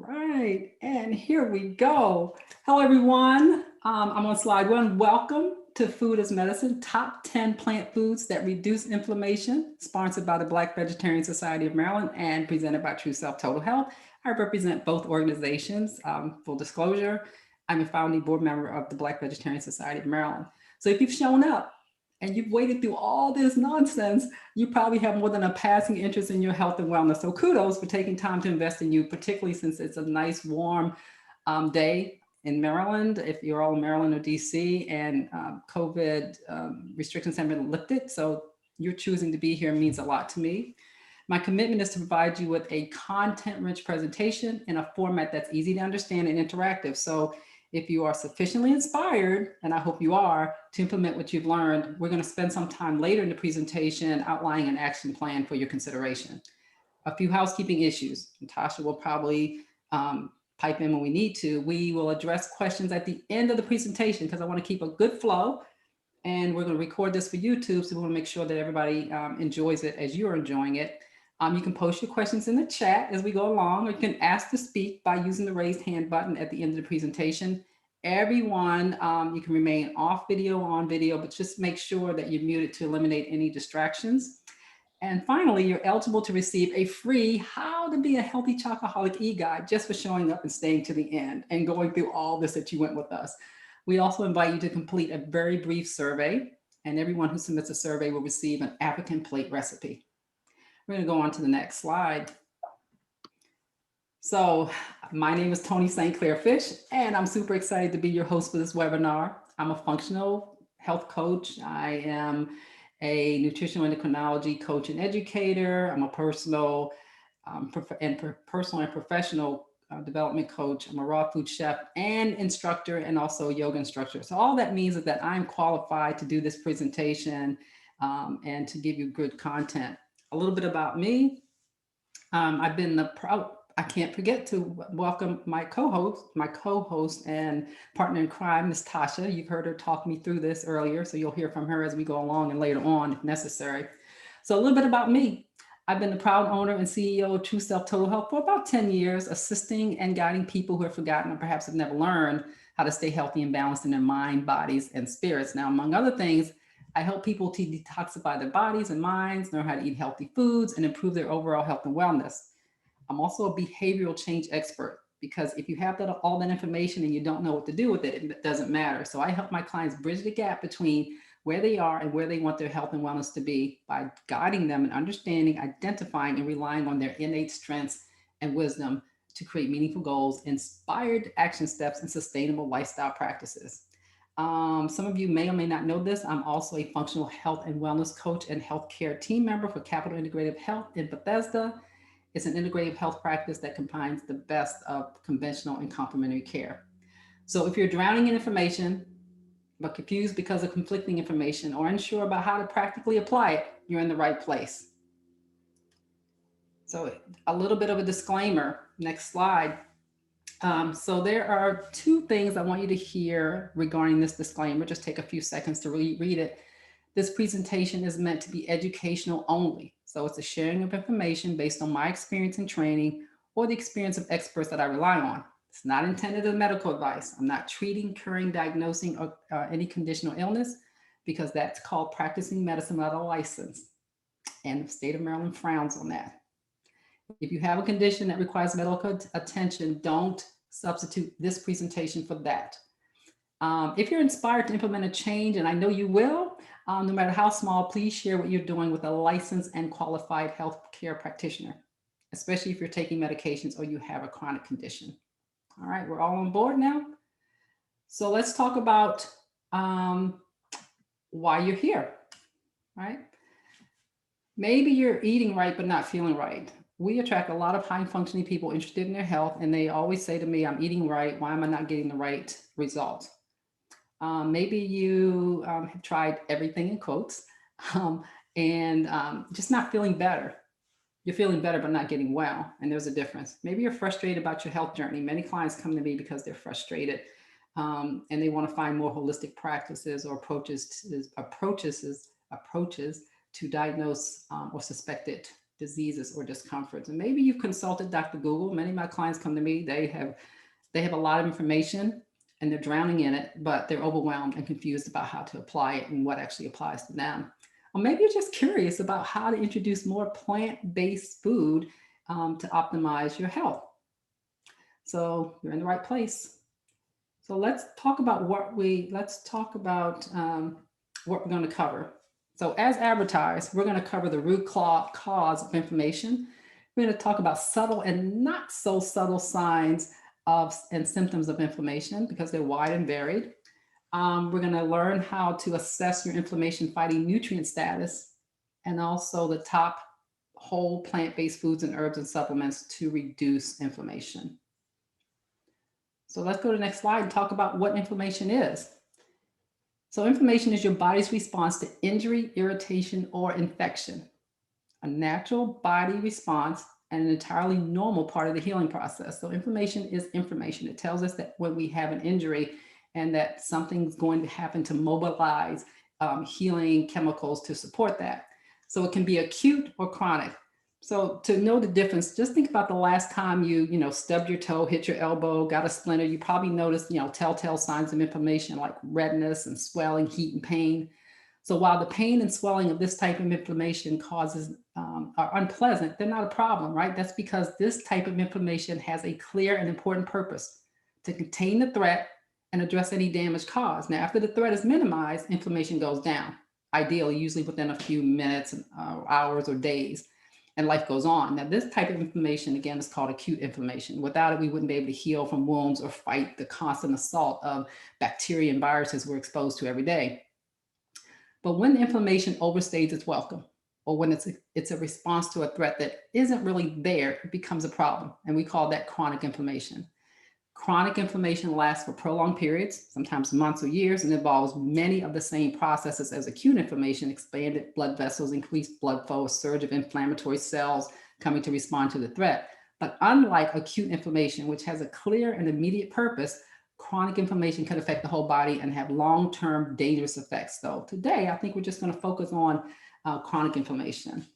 Right, and here we go. Hello, everyone. I'm on slide one. Welcome to Food as Medicine, Top 10 Plant Foods That Reduce Inflammation, sponsored by the Black Vegetarian Society of Maryland and presented by TrueSelf Total Health. I represent both organizations. Full disclosure, I'm a founding board member of the Black Vegetarian Society of Maryland. So if you've shown up and you've waited through all this nonsense, you probably have more than a passing interest in your health and wellness. So kudos for taking time to invest in you, particularly since it's a nice warm day in Maryland, if you're all in Maryland or DC, and COVID restrictions have been lifted. So you're choosing to be here means a lot to me. My commitment is to provide you with a content-rich presentation in a format that's easy to understand and interactive. So if you are sufficiently inspired, and I hope you are, to implement what you've learned, we're going to spend some time later in the presentation outlining an action plan for your consideration. A few housekeeping issues. Natasha will probably pipe in when we need to. We will address questions at the end of the presentation because I want to keep a good flow. And we're going to record this for YouTube, so we want to make sure that everybody enjoys it as you're enjoying it. You can post your questions in the chat as we go along, or you can ask to speak by using the raised hand button at the end of the presentation. Everyone, you can remain off video, on video, but just make sure that you're muted to eliminate any distractions. And finally, you're eligible to receive a free How to Be a Healthy Chocoholic e-guide just for showing up and staying to the end and going through all this that you went with us. We also invite you to complete a very brief survey, and everyone who submits a survey will receive an African plate recipe. We're going to go on to the next slide. So my name is Tony St. Clair Fish, and I'm super excited to be your host for this webinar. I'm a functional health coach. I am a nutritional endocrinology coach and educator. I'm a personal and professional development coach. I'm a raw food chef and instructor, and also a yoga instructor. So all that means is that I'm qualified to do this presentation and to give you good content. A little bit about me. I've been I can't forget to welcome my co-host and partner in crime, Ms. Tasha. You've heard her talk me through this earlier, so you'll hear from her as we go along and later on if necessary. So a little bit about me. I've been the proud owner and CEO of TrueSelf Total Health for about 10 years, assisting and guiding people who have forgotten or perhaps have never learned how to stay healthy and balanced in their mind, bodies, and spirits. Now, among other things, I help people to detoxify their bodies and minds, learn how to eat healthy foods, and improve their overall health and wellness. I'm also a behavioral change expert, because if you have all that information and you don't know what to do with it, it doesn't matter. So I help my clients bridge the gap between where they are and where they want their health and wellness to be by guiding them and understanding, identifying, and relying on their innate strengths and wisdom to create meaningful goals, inspired action steps, and sustainable lifestyle practices. Some of you may or may not know this. I'm also a functional health and wellness coach and healthcare team member for Capital Integrative Health in Bethesda. It's an integrative health practice that combines the best of conventional and complementary care. So if you're drowning in information, but confused because of conflicting information or unsure about how to practically apply it, you're in the right place. So a little bit of a disclaimer. Next slide. So there are two things I want you to hear regarding this disclaimer. Just take a few seconds to read it. This presentation is meant to be educational only. So it's a sharing of information based on my experience and training or the experience of experts that I rely on. It's not intended as medical advice. I'm not treating, curing, diagnosing or any condition or illness, because that's called practicing medicine without a license. And the state of Maryland frowns on that. If you have a condition that requires medical attention, don't substitute this presentation for that. If you're inspired to implement a change, and I know you will, no matter how small, please share what you're doing with a licensed and qualified healthcare practitioner, especially if you're taking medications or you have a chronic condition. All right, we're all on board now. So let's talk about why you're here, right? Maybe you're eating right, but not feeling right. We attract a lot of high functioning people interested in their health, and they always say to me, I'm eating right. Why am I not getting the right results? Maybe you have tried everything in quotes and just not feeling better. You're feeling better, but not getting well. And there's a difference. Maybe you're frustrated about your health journey. Many clients come to me because they're frustrated and they want to find more holistic practices or approaches to diagnose or suspected diseases or discomforts. And maybe you've consulted Dr. Google. Many of my clients come to me, they have a lot of information and they're drowning in it, but they're overwhelmed and confused about how to apply it and what actually applies to them. Or maybe you're just curious about how to introduce more plant-based food to optimize your health. So you're in the right place. So let's talk about what we're going to cover. So as advertised, we're going to cover the root cause of inflammation. We're going to talk about subtle and not so subtle signs and symptoms of inflammation because they're wide and varied. We're going to learn how to assess your inflammation fighting nutrient status and also the top whole plant-based foods and herbs and supplements to reduce inflammation. So let's go to the next slide and talk about what inflammation is. So inflammation is your body's response to injury, irritation, or infection, a natural body response and an entirely normal part of the healing process. So inflammation is information. It tells us that when we have an injury and that something's going to happen to mobilize healing chemicals to support that. So it can be acute or chronic. So to know the difference, just think about the last time you stubbed your toe, hit your elbow, got a splinter. You probably noticed, telltale signs of inflammation like redness and swelling, heat and pain. So while the pain and swelling of this type of inflammation are unpleasant, they're not a problem, right? That's because this type of inflammation has a clear and important purpose to contain the threat and address any damage caused. Now, after the threat is minimized, inflammation goes down, ideally, usually within a few minutes, hours, or days. And life goes on. Now, this type of inflammation, again, is called acute inflammation. Without it, we wouldn't be able to heal from wounds or fight the constant assault of bacteria and viruses we're exposed to every day. But when inflammation overstays its welcome, or when it's a response to a threat that isn't really there, it becomes a problem. And we call that chronic inflammation. Chronic inflammation lasts for prolonged periods, sometimes months or years, and involves many of the same processes as acute inflammation: expanded blood vessels, increased blood flow, a surge of inflammatory cells coming to respond to the threat. But unlike acute inflammation, which has a clear and immediate purpose, chronic inflammation can affect the whole body and have long-term dangerous effects. So today, I think we're just going to focus on chronic inflammation.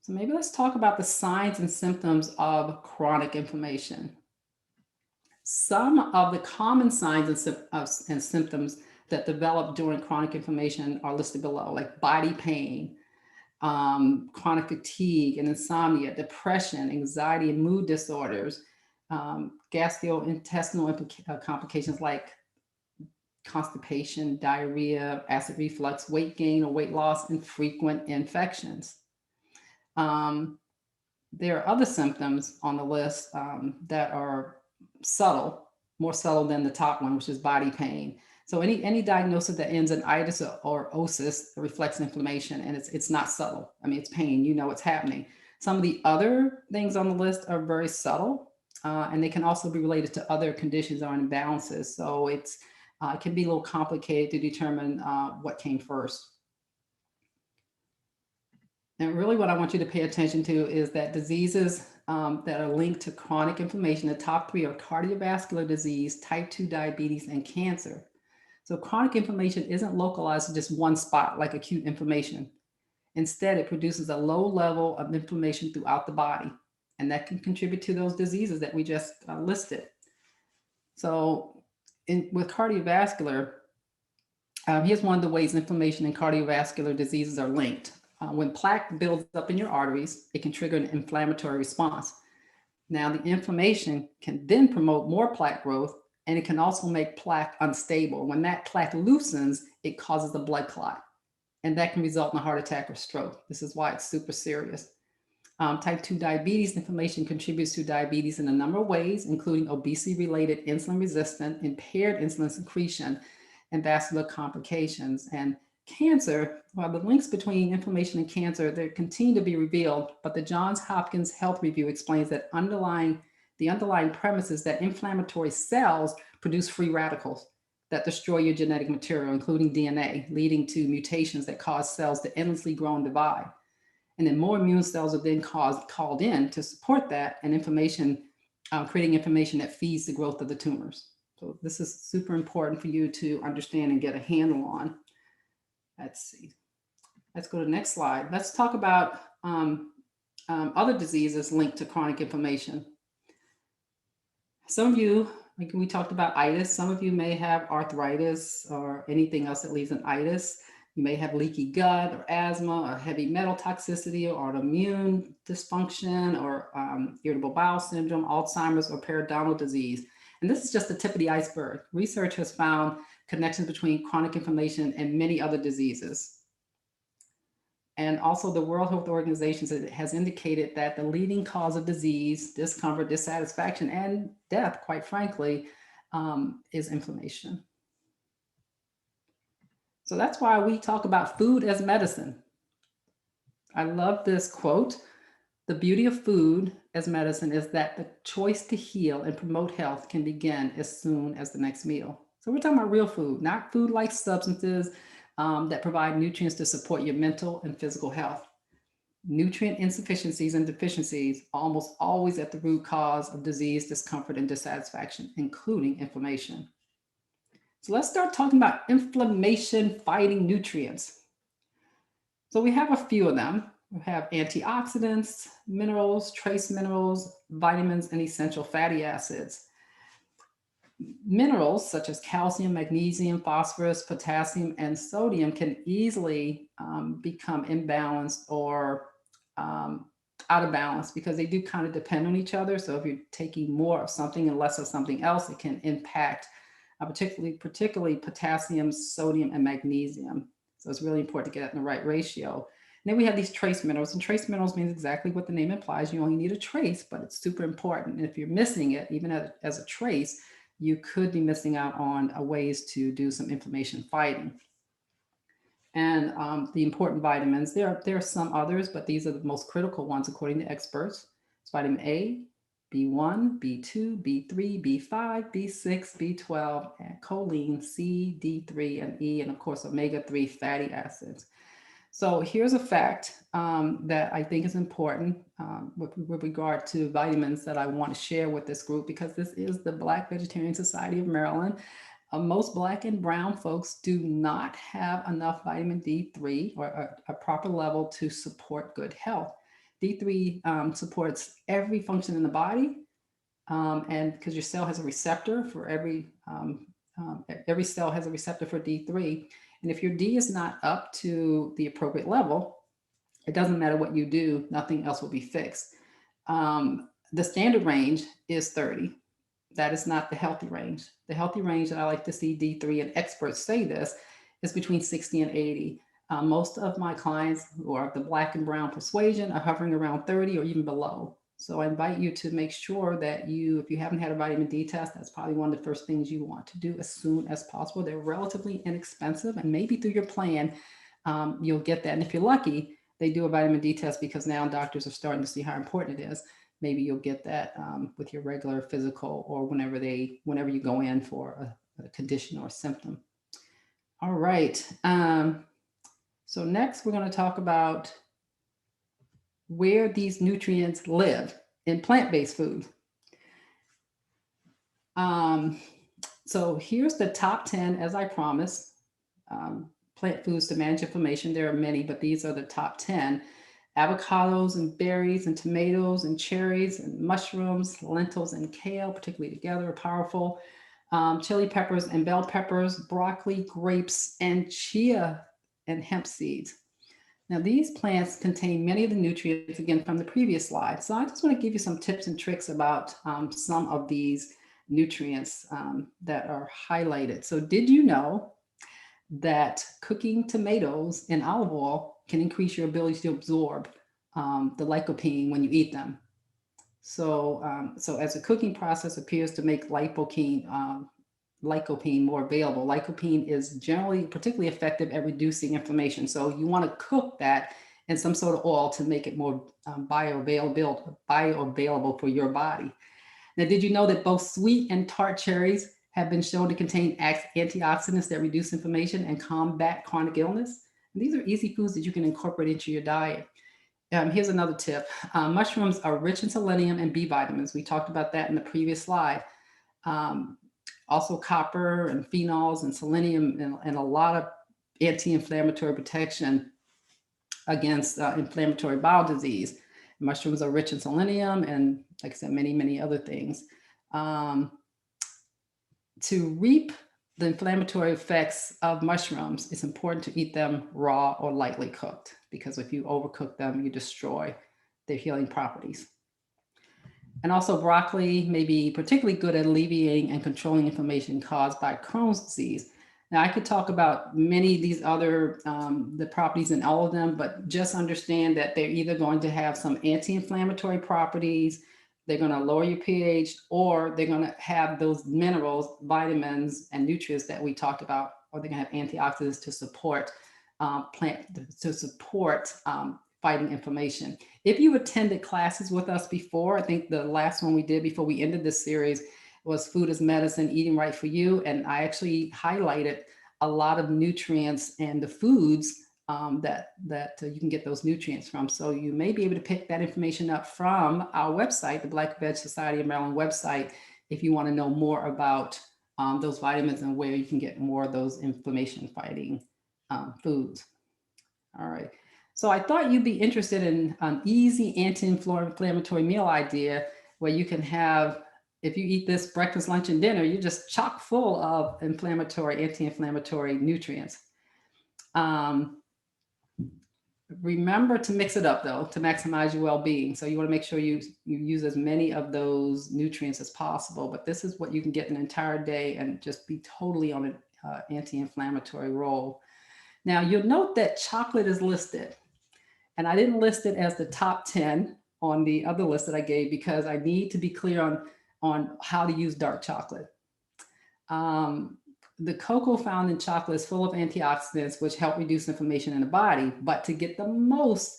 So maybe let's talk about the signs and symptoms of chronic inflammation. Some of the common signs and symptoms that develop during chronic inflammation are listed below, like body pain, chronic fatigue and insomnia, depression, anxiety and mood disorders, gastrointestinal complications like constipation, diarrhea, acid reflux, weight gain or weight loss, and frequent infections. There are other symptoms on the list that are subtle, more subtle than the top one, which is body pain. So any diagnosis that ends in itis or osis reflects inflammation, and it's not subtle. I mean, it's pain, it's happening. Some of the other things on the list are very subtle, and they can also be related to other conditions or imbalances. So it can be a little complicated to determine what came first. And really what I want you to pay attention to is that diseases that are linked to chronic inflammation, the top three are cardiovascular disease, type 2 diabetes, and cancer. So chronic inflammation isn't localized to just one spot like acute inflammation. Instead, it produces a low level of inflammation throughout the body, and that can contribute to those diseases that we just listed. So with cardiovascular, here's one of the ways inflammation and cardiovascular diseases are linked. When plaque builds up in your arteries, it can trigger an inflammatory response. Now, the inflammation can then promote more plaque growth, and it can also make plaque unstable. When that plaque loosens, it causes a blood clot, and that can result in a heart attack or stroke. This is why it's super serious. Type 2 diabetes, inflammation contributes to diabetes in a number of ways, including obesity-related insulin resistance, impaired insulin secretion, and vascular complications. And cancer, while the links between inflammation and cancer, they continue to be revealed, but the Johns Hopkins Health Review explains that the underlying premise is that inflammatory cells produce free radicals that destroy your genetic material, including DNA, leading to mutations that cause cells to endlessly grow and divide. And then more immune cells are then called in to support that, and creating inflammation that feeds the growth of the tumors. So this is super important for you to understand and get a handle on. Let's see. Let's go to the next slide. Let's talk about other diseases linked to chronic inflammation. Some of you, like we talked about itis, some of you may have arthritis or anything else that leads in itis. You may have leaky gut or asthma or heavy metal toxicity or autoimmune dysfunction or irritable bowel syndrome, Alzheimer's or periodontal disease. And this is just the tip of the iceberg. Research has found connections between chronic inflammation and many other diseases. And also the World Health Organization has indicated that the leading cause of disease, discomfort, dissatisfaction, and death, quite frankly, is inflammation. So that's why we talk about food as medicine. I love this quote. The beauty of food as medicine is that the choice to heal and promote health can begin as soon as the next meal. So we're talking about real food, not food-like substances that provide nutrients to support your mental and physical health. Nutrient insufficiencies and deficiencies are almost always at the root cause of disease, discomfort, and dissatisfaction, including inflammation. So let's start talking about inflammation-fighting nutrients. So we have a few of them. We have antioxidants, minerals, trace minerals, vitamins, and essential fatty acids. Minerals such as calcium, magnesium, phosphorus, potassium, and sodium can easily become imbalanced or out of balance because they do kind of depend on each other. So if you're taking more of something and less of something else, it can impact particularly potassium, sodium, and magnesium. So it's really important to get it in the right ratio. And then we have these trace minerals, and trace minerals means exactly what the name implies. You only need a trace, but it's super important. And if you're missing it, even as a trace, you could be missing out on ways to do some inflammation fighting. And the important vitamins, there are some others, but these are the most critical ones according to experts. It's vitamin A, B1, B2, B3, B5, B6, B12, and choline, C, D3, and E, and of course, omega-3 fatty acids. So here's a fact that I think is important with regard to vitamins that I want to share with this group, because this is the Black Vegetarian Society of Maryland. Most Black and brown folks do not have enough vitamin D3 or a proper level to support good health. D3 supports every function in the body, and because your cell has a receptor for every cell has a receptor for D3. And if your D is not up to the appropriate level, it doesn't matter what you do, nothing else will be fixed. The standard range is 30. That is not the healthy range. The healthy range that I like to see D3, and experts say this, is between 60 and 80. Most of my clients who are of the Black and brown persuasion are hovering around 30 or even below. So I invite you to make sure that if you haven't had a vitamin D test, that's probably one of the first things you want to do as soon as possible. They're relatively inexpensive, and maybe through your plan, you'll get that. And if you're lucky, they do a vitamin D test because now doctors are starting to see how important it is. Maybe you'll get that with your regular physical or whenever you go in for a condition or a symptom. All right. So next we're going to talk about where these nutrients live in plant-based food. So here's the top 10, as I promised, plant foods to manage inflammation. There are many, but these are the top 10. Avocados and berries and tomatoes and cherries and mushrooms, lentils and kale, particularly together, are powerful. Chili peppers and bell peppers, broccoli, grapes, and chia and hemp seeds. Now, these plants contain many of the nutrients, again, from the previous slide. So I just want to give you some tips and tricks about some of these nutrients that are highlighted. So did you know that cooking tomatoes in olive oil can increase your ability to absorb the lycopene when you eat them? So as the cooking process appears to make lycopene more available, lycopene is generally particularly effective at reducing inflammation. So you want to cook that in some sort of oil to make it more bioavailable for your body. Now, did you know that both sweet and tart cherries have been shown to contain antioxidants that reduce inflammation and combat chronic illness? And these are easy foods that you can incorporate into your diet. Here's another tip. Mushrooms are rich in selenium and B vitamins. We talked about that in the previous slide. Also copper and phenols and selenium and a lot of anti-inflammatory protection against inflammatory bowel disease. Mushrooms are rich in selenium and, like I said, many, many other things. To reap the inflammatory effects of mushrooms, it's important to eat them raw or lightly cooked, because if you overcook them, you destroy their healing properties. And also broccoli may be particularly good at alleviating and controlling inflammation caused by Crohn's disease. Now, I could talk about many of these other, the properties in all of them, but just understand that they're either going to have some anti-inflammatory properties, they're going to lower your pH, or they're going to have those minerals, vitamins, and nutrients that we talked about, or they're going to have antioxidants to support fighting inflammation. If you attended classes with us before, I think the last one we did before we ended this series was Food as Medicine, Eating Right for You. And I actually highlighted a lot of nutrients and the foods that you can get those nutrients from. So you may be able to pick that information up from our website, the Black Veg Society of Maryland website, if you want to know more about those vitamins and where you can get more of those inflammation fighting foods. All right. So I thought you'd be interested in an easy anti-inflammatory meal idea where you can have, if you eat this breakfast, lunch, and dinner, you're just chock full of anti-inflammatory nutrients. Remember to mix it up though, to maximize your well-being. So you want to make sure you use as many of those nutrients as possible, but this is what you can get an entire day and just be totally on an anti-inflammatory roll. Now you'll note that chocolate is listed, and I didn't list it as the top 10 on the other list that I gave because I need to be clear on how to use dark chocolate. The cocoa found in chocolate is full of antioxidants, which help reduce inflammation in the body. But to get the most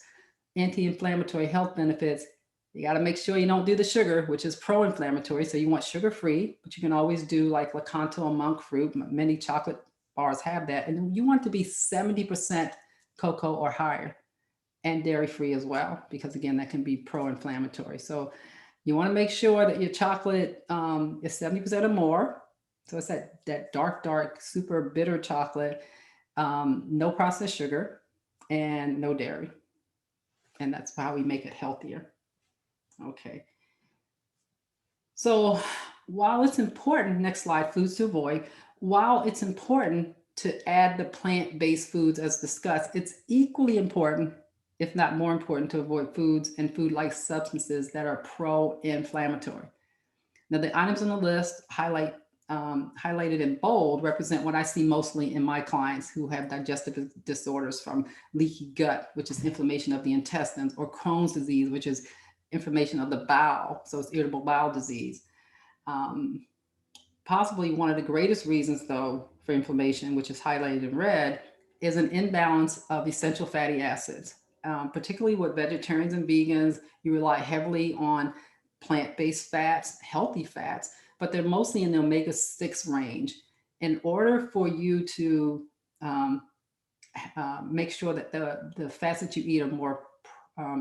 anti-inflammatory health benefits, you got to make sure you don't do the sugar, which is pro-inflammatory. So you want sugar-free, but you can always do like Lakanto and monk fruit. Many chocolate bars have that. And you want to be 70% cocoa or higher, and dairy-free as well, because again, that can be pro-inflammatory. So you want to make sure that your chocolate is 70% or more. So it's that dark, super bitter chocolate, no processed sugar, and no dairy. And that's how we make it healthier. Okay. So while it's important, next slide, foods to avoid, while it's important to add the plant-based foods as discussed, it's equally important, if not more important, to avoid foods and food-like substances that are pro-inflammatory. Now, the items on the list highlighted in bold represent what I see mostly in my clients who have digestive disorders, from leaky gut, which is inflammation of the intestines, or Crohn's disease, which is inflammation of the bowel. So it's irritable bowel disease. Possibly one of the greatest reasons, though, for inflammation, which is highlighted in red, is an imbalance of essential fatty acids. Particularly with vegetarians and vegans, you rely heavily on plant-based fats, healthy fats, but they're mostly in the omega-6 range. In order for you to make sure that the fats that you eat are more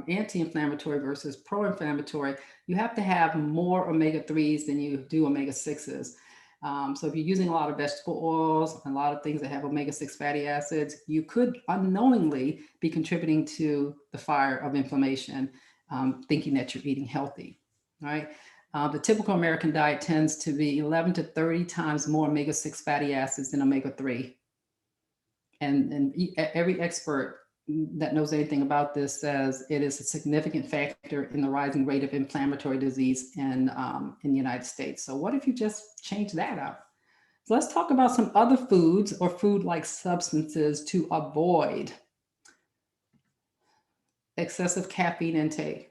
anti-inflammatory versus pro-inflammatory, you have to have more omega-3s than you do omega-6s. So if you're using a lot of vegetable oils and a lot of things that have omega-6 fatty acids, you could unknowingly be contributing to the fire of inflammation, thinking that you're eating healthy, right? The typical American diet tends to be 11 to 30 times more omega-6 fatty acids than omega-3. And every expert that knows anything about this says it is a significant factor in the rising rate of inflammatory disease in the United States. So what if you just change that up? So let's talk about some other foods or food-like substances to avoid. Excessive caffeine intake.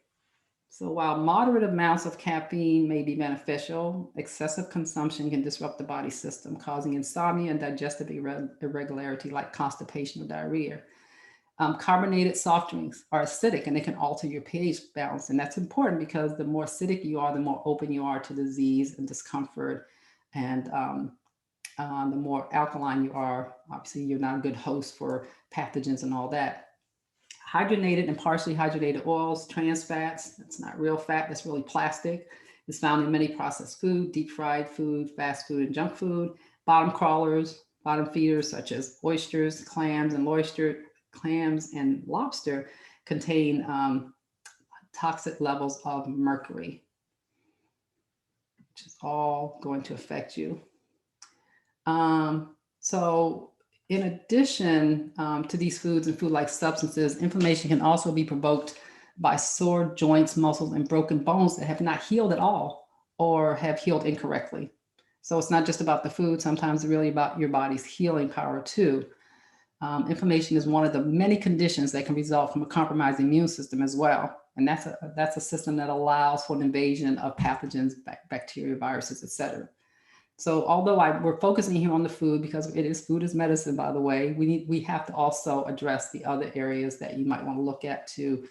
So while moderate amounts of caffeine may be beneficial, excessive consumption can disrupt the body system, causing insomnia and digestive irregularity like constipation or diarrhea. Carbonated soft drinks are acidic and they can alter your pH balance. And that's important because the more acidic you are, the more open you are to disease and discomfort. And the more alkaline you are, obviously you're not a good host for pathogens and all that. Hydrogenated and partially hydrogenated oils, trans fats, that's not real fat, that's really plastic. It's found in many processed food, deep fried food, fast food, and junk food. Bottom crawlers, bottom feeders such as oysters, clams, and clams and lobster contain toxic levels of mercury, which is all going to affect you. So in addition to these foods and food-like substances, inflammation can also be provoked by sore joints, muscles, and broken bones that have not healed at all or have healed incorrectly. So it's not just about the food. Sometimes it's really about your body's healing power too. Inflammation is one of the many conditions that can result from a compromised immune system as well. And that's a system that allows for an invasion of pathogens, bacteria, viruses, etc. So although we're focusing here on the food because food is medicine, by the way, we have to also address the other areas that you might want to look at to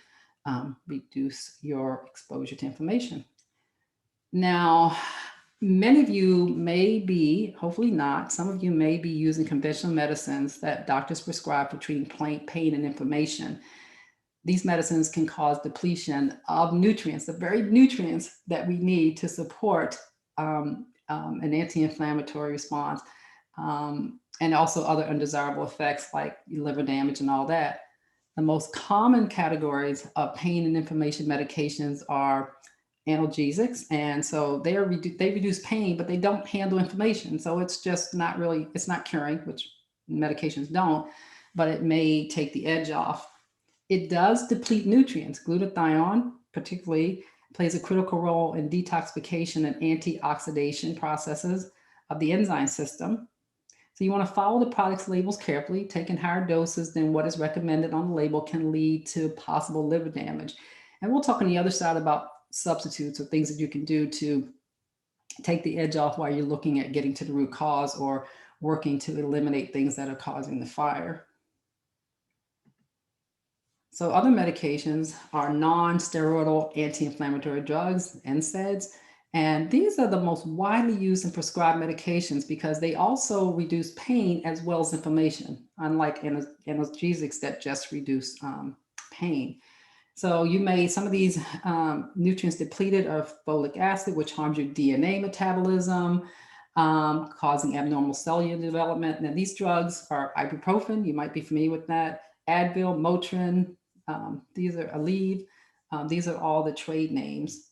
reduce your exposure to inflammation. Now, many of you may be, hopefully not, some of you may be using conventional medicines that doctors prescribe for treating pain and inflammation. These medicines can cause depletion of nutrients, the very nutrients that we need to support an anti-inflammatory response, and also other undesirable effects like liver damage and all that. The most common categories of pain and inflammation medications are analgesics. And so they reduce pain, but they don't handle inflammation. So it's just not really, it's not curing, which medications don't, but it may take the edge off. It does deplete nutrients. Glutathione, particularly, plays a critical role in detoxification and antioxidation processes of the enzyme system. So you want to follow the product's labels carefully. Taking higher doses than what is recommended on the label can lead to possible liver damage. And we'll talk on the other side about substitutes or things that you can do to take the edge off while you're looking at getting to the root cause or working to eliminate things that are causing the fire. So other medications are non-steroidal anti-inflammatory drugs, NSAIDs, and these are the most widely used and prescribed medications because they also reduce pain as well as inflammation, unlike analgesics that just reduce pain. So some of these nutrients depleted are folic acid, which harms your DNA metabolism, causing abnormal cellular development. Now these drugs are ibuprofen, you might be familiar with that, Advil, Motrin, these are Aleve, these are all the trade names.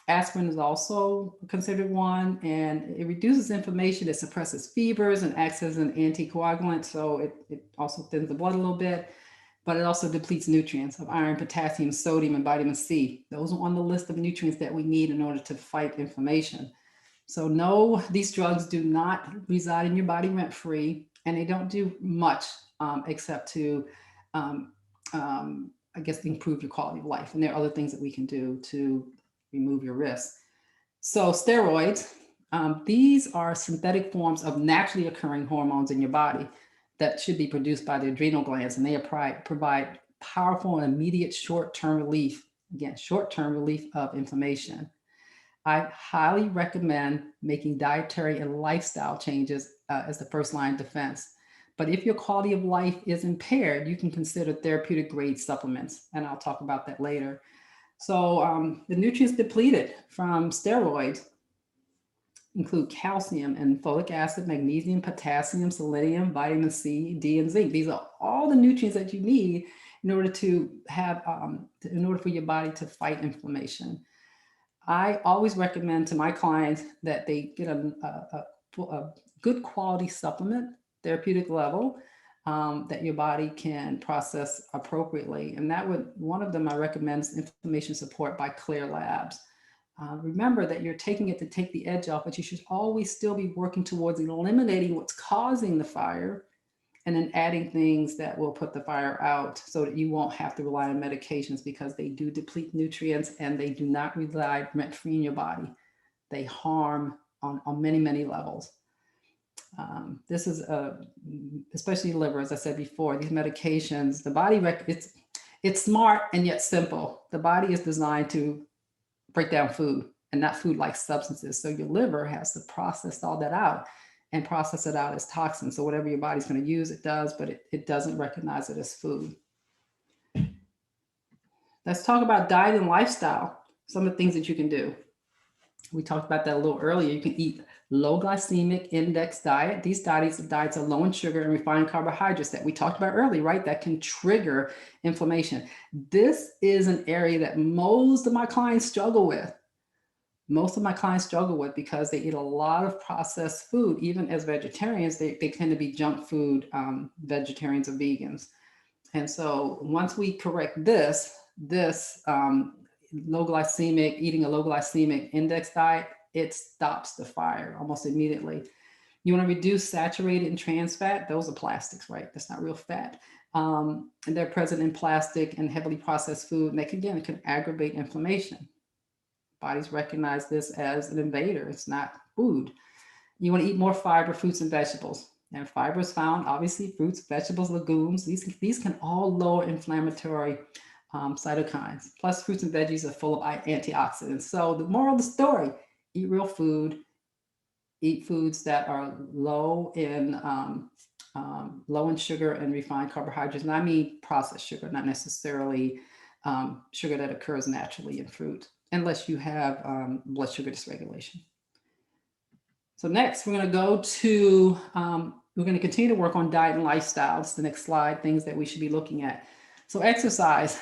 Aspirin is also considered one, and it reduces inflammation, it suppresses fevers and acts as an anticoagulant, so it also thins the blood a little bit, but it also depletes nutrients of iron, potassium, sodium, and vitamin C. Those are on the list of nutrients that we need in order to fight inflammation. So no, these drugs do not reside in your body rent-free, and they don't do much except to, I guess, improve your quality of life. And there are other things that we can do to remove your risk. So steroids, these are synthetic forms of naturally occurring hormones in your body that should be produced by the adrenal glands, and they provide powerful and immediate short-term relief, again, short-term relief of inflammation. I highly recommend making dietary and lifestyle changes as the first line of defense. But if your quality of life is impaired, you can consider therapeutic grade supplements, and I'll talk about that later. So the nutrients depleted from steroids include calcium and folic acid, magnesium, potassium, selenium, vitamin C, D, and zinc. These are all the nutrients that you need in order to have, in order for your body to fight inflammation. I always recommend to my clients that they get a good quality supplement, therapeutic level, that your body can process appropriately. And one of them I recommend is inflammation support by Clear Labs. Remember that you're taking it to take the edge off, but you should always still be working towards eliminating what's causing the fire and then adding things that will put the fire out so that you won't have to rely on medications, because they do deplete nutrients and they do not reside rent-free in your body. They harm on many, many levels. This is especially liver, as I said before, these medications, the body, it's smart and yet simple. The body is designed to break down food and not food-like substances. So your liver has to process all that out and process it out as toxins. So whatever your body's going to use, it does, but it doesn't recognize it as food. Let's talk about diet and lifestyle, some of the things that you can do. We talked about that a little earlier. You can eat low glycemic index diet. These diets are low in sugar and refined carbohydrates that we talked about earlier, right? That can trigger inflammation. This is an area that most of my clients struggle with. Most of my clients struggle with because they eat a lot of processed food. Even as vegetarians, they tend to be junk food vegetarians or vegans. And so once we correct this low glycemic, eating a low glycemic index diet, it stops the fire almost immediately. You want to reduce saturated and trans fat. Those are plastics, right? That's not real fat. And they're present in plastic and heavily processed food. And it can aggravate inflammation. Bodies recognize this as an invader. It's not food. You want to eat more fiber, fruits, and vegetables. And fiber is found, obviously, fruits, vegetables, legumes. These can all lower inflammatory cytokines. Plus, fruits and veggies are full of antioxidants. So the moral of the story, eat real food, eat foods that are low in sugar and refined carbohydrates. And I mean processed sugar, not necessarily sugar that occurs naturally in fruit, unless you have blood sugar dysregulation. So next, we're going to go to, we're going to continue to work on diet and lifestyles. The next slide, things that we should be looking at. So exercise.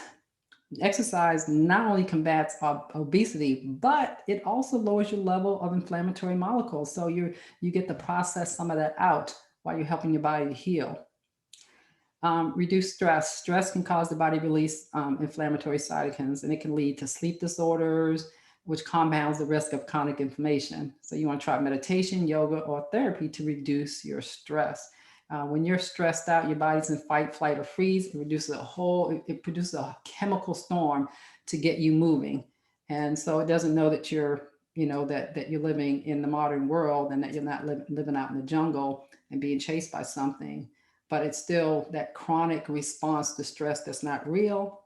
Exercise not only combats obesity, but it also lowers your level of inflammatory molecules. So you get to process some of that out while you're helping your body to heal. Reduce stress. Stress can cause the body to release inflammatory cytokines, and it can lead to sleep disorders, which compounds the risk of chronic inflammation. So you want to try meditation, yoga, or therapy to reduce your stress. When you're stressed out, your body's in fight, flight, or freeze. It produces a chemical storm to get you moving. And so it doesn't know that you're, that you're living in the modern world and that you're not living out in the jungle and being chased by something. But it's still that chronic response to stress that's not real.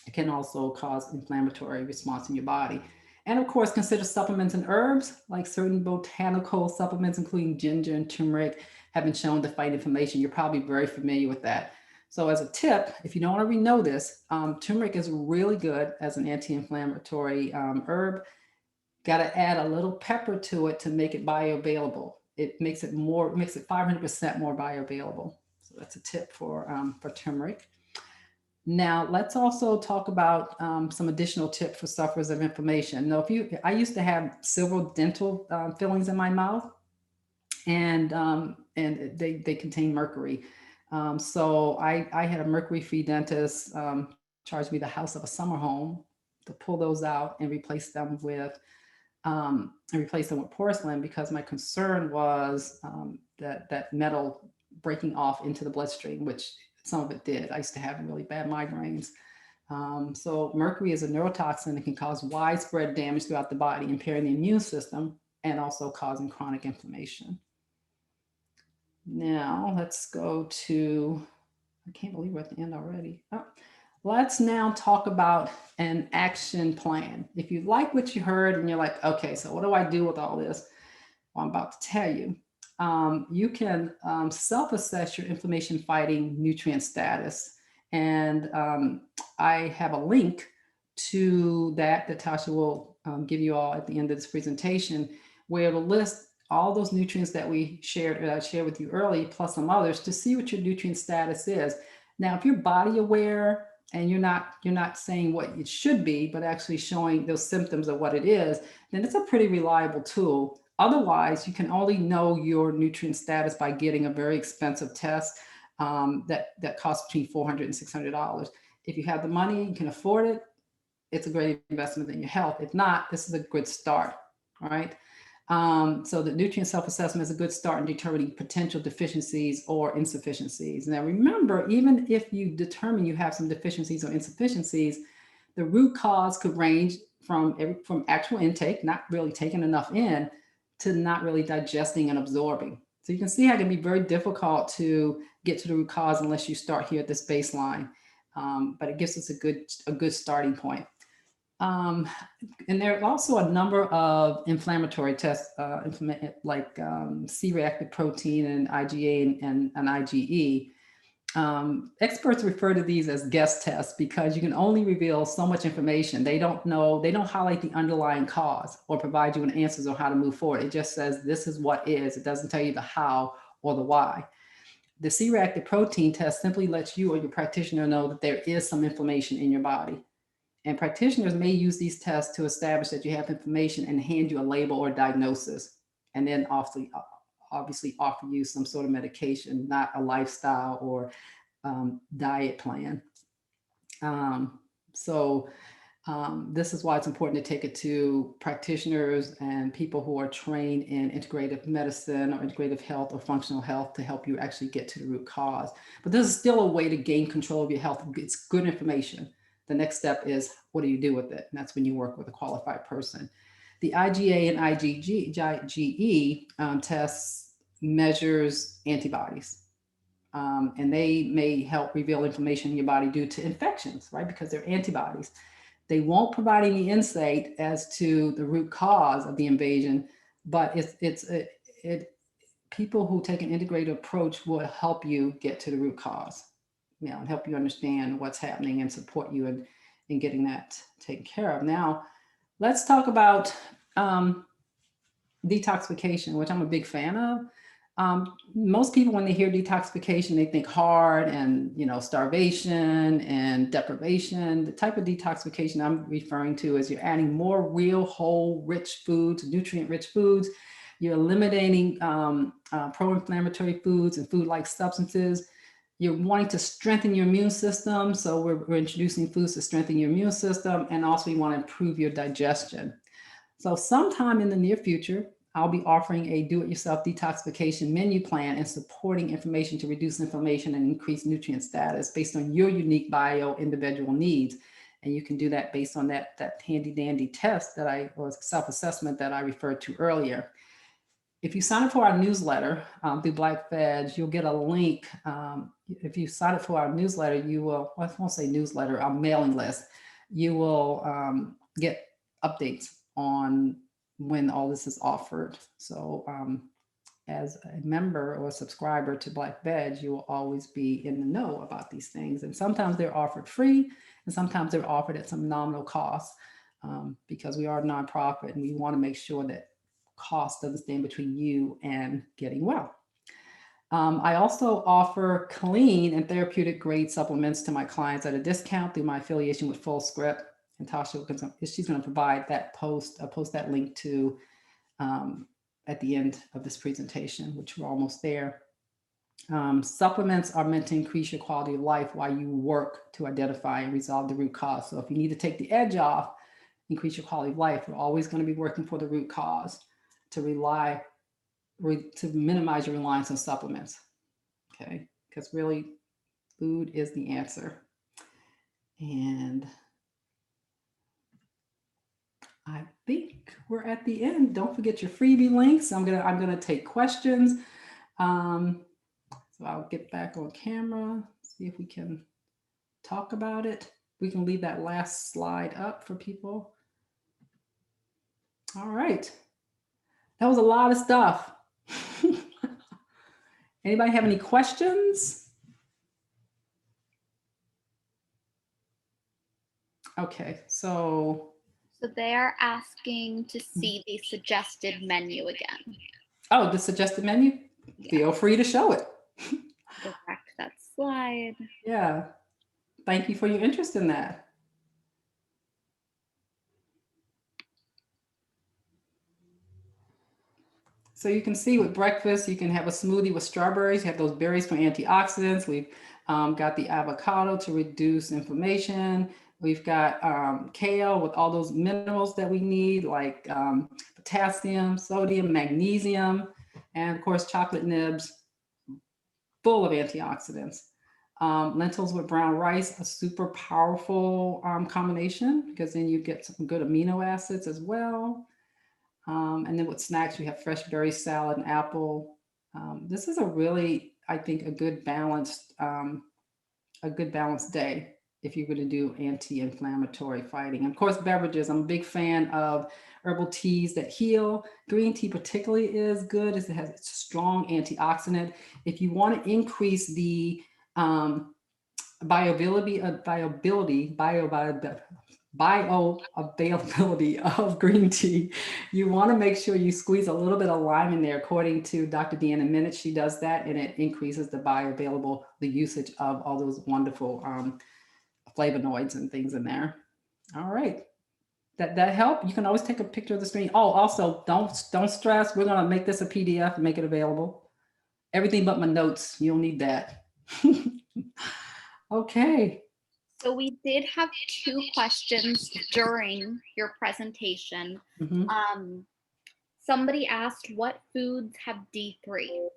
It can also cause inflammatory response in your body. And of course, consider supplements and herbs, like certain botanical supplements, including ginger and turmeric, have been shown to fight inflammation. You're probably very familiar with that. So as a tip, if you don't already know this, turmeric is really good as an anti-inflammatory herb. Got to add a little pepper to it to make it bioavailable. It makes it 500% more bioavailable. So that's a tip for turmeric. Now, let's also talk about some additional tips for sufferers of inflammation. Now, I used to have several dental fillings in my mouth, and they contain mercury. So I had a mercury-free dentist charge me the house of a summer home to pull those out and replace them with porcelain, because my concern was that metal breaking off into the bloodstream, which some of it did. I used to have really bad migraines. So mercury is a neurotoxin that can cause widespread damage throughout the body, impairing the immune system and also causing chronic inflammation. Now let's go to, I can't believe we're at the end already. Let's now talk about an action plan. If you like what you heard and you're like, okay, so what do I do with all this? Well, I'm about to tell you. You can self-assess your inflammation fighting nutrient status. And I have a link to that Tasha will give you all at the end of this presentation, where it'll list all those nutrients that I shared with you early, plus some others, to see what your nutrient status is. Now, if you're body aware and you're not saying what it should be, but actually showing those symptoms of what it is, then it's a pretty reliable tool. Otherwise, you can only know your nutrient status by getting a very expensive test that costs between $400 and $600. If you have the money, you can afford it, it's a great investment in your health. If not, this is a good start, all right? So the nutrient self-assessment is a good start in determining potential deficiencies or insufficiencies. Now remember, even if you determine you have some deficiencies or insufficiencies, the root cause could range from actual intake, not really taking enough in, to not really digesting and absorbing. So you can see how it can be very difficult to get to the root cause unless you start here at this baseline. But it gives us a good starting point. And there are also a number of inflammatory tests, like C-reactive protein and IgA and IgE. Experts refer to these as guess tests because you can only reveal so much information. They don't highlight the underlying cause or provide you with answers on how to move forward. It just says this is what is. It doesn't tell you the how or the why. The C-reactive protein test simply lets you or your practitioner know that there is some inflammation in your body. And practitioners may use these tests to establish that you have inflammation and hand you a label or diagnosis, and then obviously offer you some sort of medication, not a lifestyle or diet plan. This is why it's important to take it to practitioners and people who are trained in integrative medicine or integrative health or functional health to help you actually get to the root cause. But this is still a way to gain control of your health. It's good information. The next step is, what do you do with it? And that's when you work with a qualified person. The IgA and IgE tests measures antibodies. And they may help reveal inflammation in your body due to infections, right? Because they're antibodies. They won't provide any insight as to the root cause of the invasion, but people who take an integrated approach will help you get to the root cause, and help you understand what's happening and support you in getting that taken care of. Now, let's talk about detoxification, which I'm a big fan of. Most people, when they hear detoxification, they think hard and, starvation and deprivation. The type of detoxification I'm referring to is you're adding more real, whole, rich foods, nutrient-rich foods. You're eliminating pro-inflammatory foods and food-like substances. You're wanting to strengthen your immune system. So we're introducing foods to strengthen your immune system. And also you want to improve your digestion. So sometime in the near future, I'll be offering a do-it-yourself detoxification menu plan and supporting information to reduce inflammation and increase nutrient status based on your unique individual needs. And you can do that based on that handy dandy test or self-assessment that I referred to earlier. If you sign up for our newsletter through Black Veg, you'll get a link. If you sign up for our newsletter, you will, I won't say newsletter, our mailing list, you will get updates on when all this is offered. So as a member or a subscriber to Black Veg, you will always be in the know about these things. And sometimes they're offered free, and sometimes they're offered at some nominal cost because we are a nonprofit and we want to make sure that cost doesn't stand between you and getting well. I also offer clean and therapeutic grade supplements to my clients at a discount through my affiliation with FullScript. And Tasha, she's going to provide that post that link to at the end of this presentation, which we're almost there. Supplements are meant to increase your quality of life while you work to identify and resolve the root cause. So if you need to take the edge off, increase your quality of life, we're always going to be working for the root cause to minimize your reliance on supplements. Okay, because really food is the answer. And I think we're at the end. Don't forget your freebie links. I'm gonna take questions. So I'll get back on camera, see if we can talk about it. We can leave that last slide up for people. All right, that was a lot of stuff. Anybody have any questions? Okay, so they are asking to see the suggested menu again. Oh, the suggested menu? Yeah. Feel free to show it. Go back to that slide. Yeah. Thank you for your interest in that. So you can see with breakfast, you can have a smoothie with strawberries. You have those berries for antioxidants. We've got the avocado to reduce inflammation. We've got kale with all those minerals that we need, like potassium, sodium, magnesium, and of course, chocolate nibs full of antioxidants. Lentils with brown rice, a super powerful combination because then you get some good amino acids as well. And then with snacks, we have fresh berry salad and apple. This is a really, I think, a good balanced day if you're going to do anti-inflammatory fighting. And of course, beverages. I'm a big fan of herbal teas that heal. Green tea particularly is good as it has a strong antioxidant. If you want to increase the bioavailability of green tea. You want to make sure you squeeze a little bit of lime in there. According to Dr. Deanna Minute, she does that, and it increases the bioavailable, the usage of all those wonderful flavonoids and things in there. All right. That help? You can always take a picture of the screen. Oh, also don't stress. We're gonna make this a PDF and make it available. Everything but my notes. You'll need that. Okay. So we did have two questions during your presentation. Mhm. Somebody asked what foods have D3?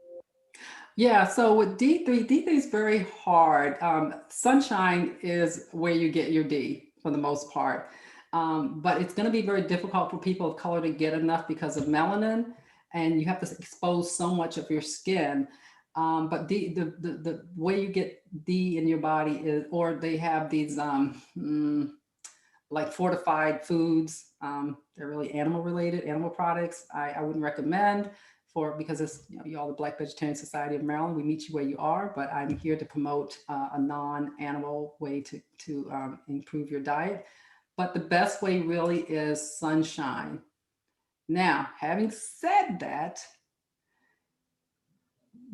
Yeah, so with D3 is very hard. Sunshine is where you get your D for the most part. But it's going to be very difficult for people of color to get enough because of melanin, and you have to expose so much of your skin. But the way you get D in your body is, or they have these like fortified foods. They're really animal related, animal products. I wouldn't recommend for, because it's, you all the Black Vegetarian Society of Maryland. We meet you where you are, but I'm here to promote a non-animal way to improve your diet. But the best way really is sunshine. Now, having said that,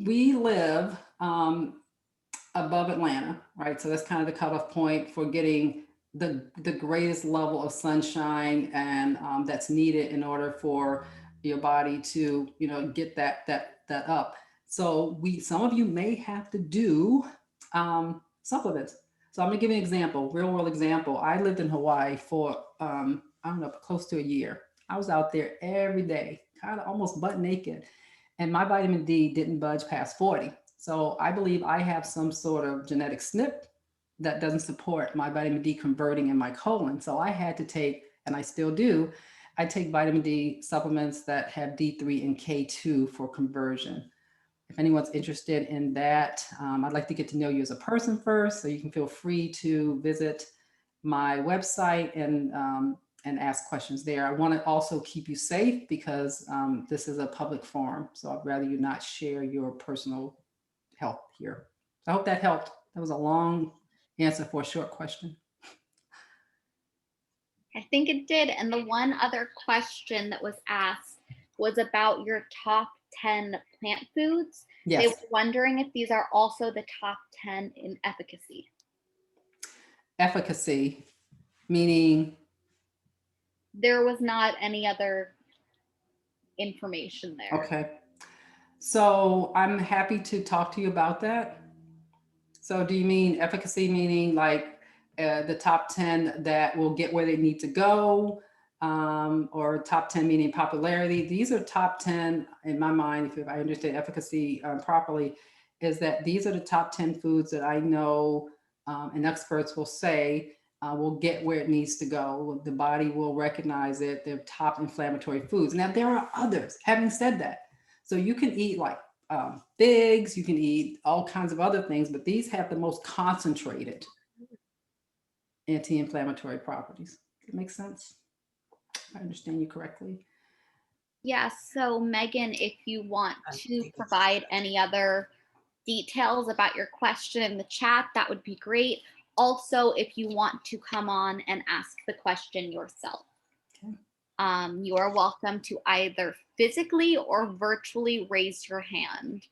we live above Atlanta, right? So that's kind of the cutoff point for getting the greatest level of sunshine, and that's needed in order for your body to, get that up. So some of you may have to do supplements. So I'm gonna give you an example, real world example. I lived in Hawaii for I don't know, close to a year. I was out there every day, kind of almost butt naked, and my vitamin D didn't budge past 40. So I believe I have some sort of genetic SNP that doesn't support my vitamin D converting in my colon. So I had to take, and I still do, I take vitamin D supplements that have D3 and K2 for conversion. If anyone's interested in that, I'd like to get to know you as a person first, so you can feel free to visit my website and ask questions there. I want to also keep you safe because this is a public forum, so I'd rather you not share your personal health here. I hope that helped. That was a long answer for a short question. I think it did. And the one other question that was asked was about your top 10 plant foods. They Yes. were wondering if these are also the top 10 in efficacy. Efficacy, meaning? There was not any other information there. Okay. So I'm happy to talk to you about that. So do you mean efficacy, meaning like the top 10 that will get where they need to go? Or top 10 meaning popularity? These are top 10 in my mind, if I understand efficacy properly, is that these are the top 10 foods that I know and experts will say will get where it needs to go. The body will recognize it. They're top inflammatory foods. Now, there are others, having said that. So you can eat like figs, you can eat all kinds of other things, but these have the most concentrated anti-inflammatory properties. Does that make sense? If I understand you correctly. Yeah, so Megan, if you want to provide any other details about your question in the chat, that would be great. Also, if you want to come on and ask the question yourself, Okay. You are welcome to either physically or virtually raise your hand,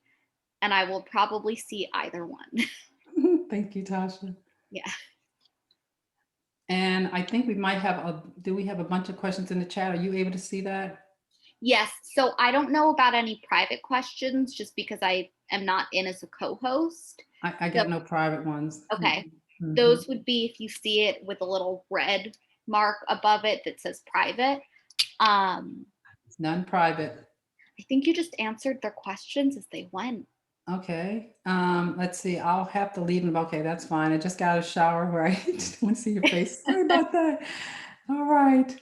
and I will probably see either one. Thank you, Tasha. Yeah. And I think we might have do we have a bunch of questions in the chat? Are you able to see that? Yes. So I don't know about any private questions just because I am not in as a co-host. I got no private ones. Okay. Mm-hmm. Those would be if you see it with a little red mark above it that says private. None private. I think you just answered their questions as they went. Okay. Let's see. I'll have to leave them. Okay, that's fine. I just got a shower, right? Just want to see your face. Sorry about that. All right.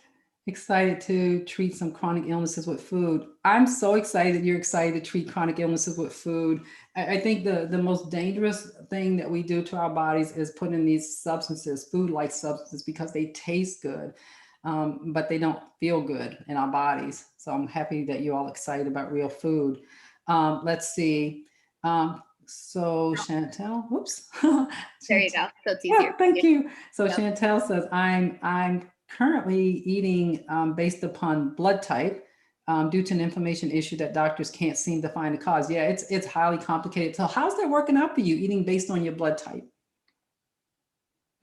Excited to treat some chronic illnesses with food. I'm so excited you're excited to treat chronic illnesses with food. I think the most dangerous thing that we do to our bodies is put in these substances, food-like substances, because they taste good, but they don't feel good in our bodies. So I'm happy that you're all excited about real food. Let's see. So Chantel, whoops. There you go. So it's easier. Yeah, thank you. So Yep. Chantel says, I'm currently eating based upon blood type due to an inflammation issue that doctors can't seem to find the cause. Yeah, it's highly complicated. So how's that working out for you, eating based on your blood type?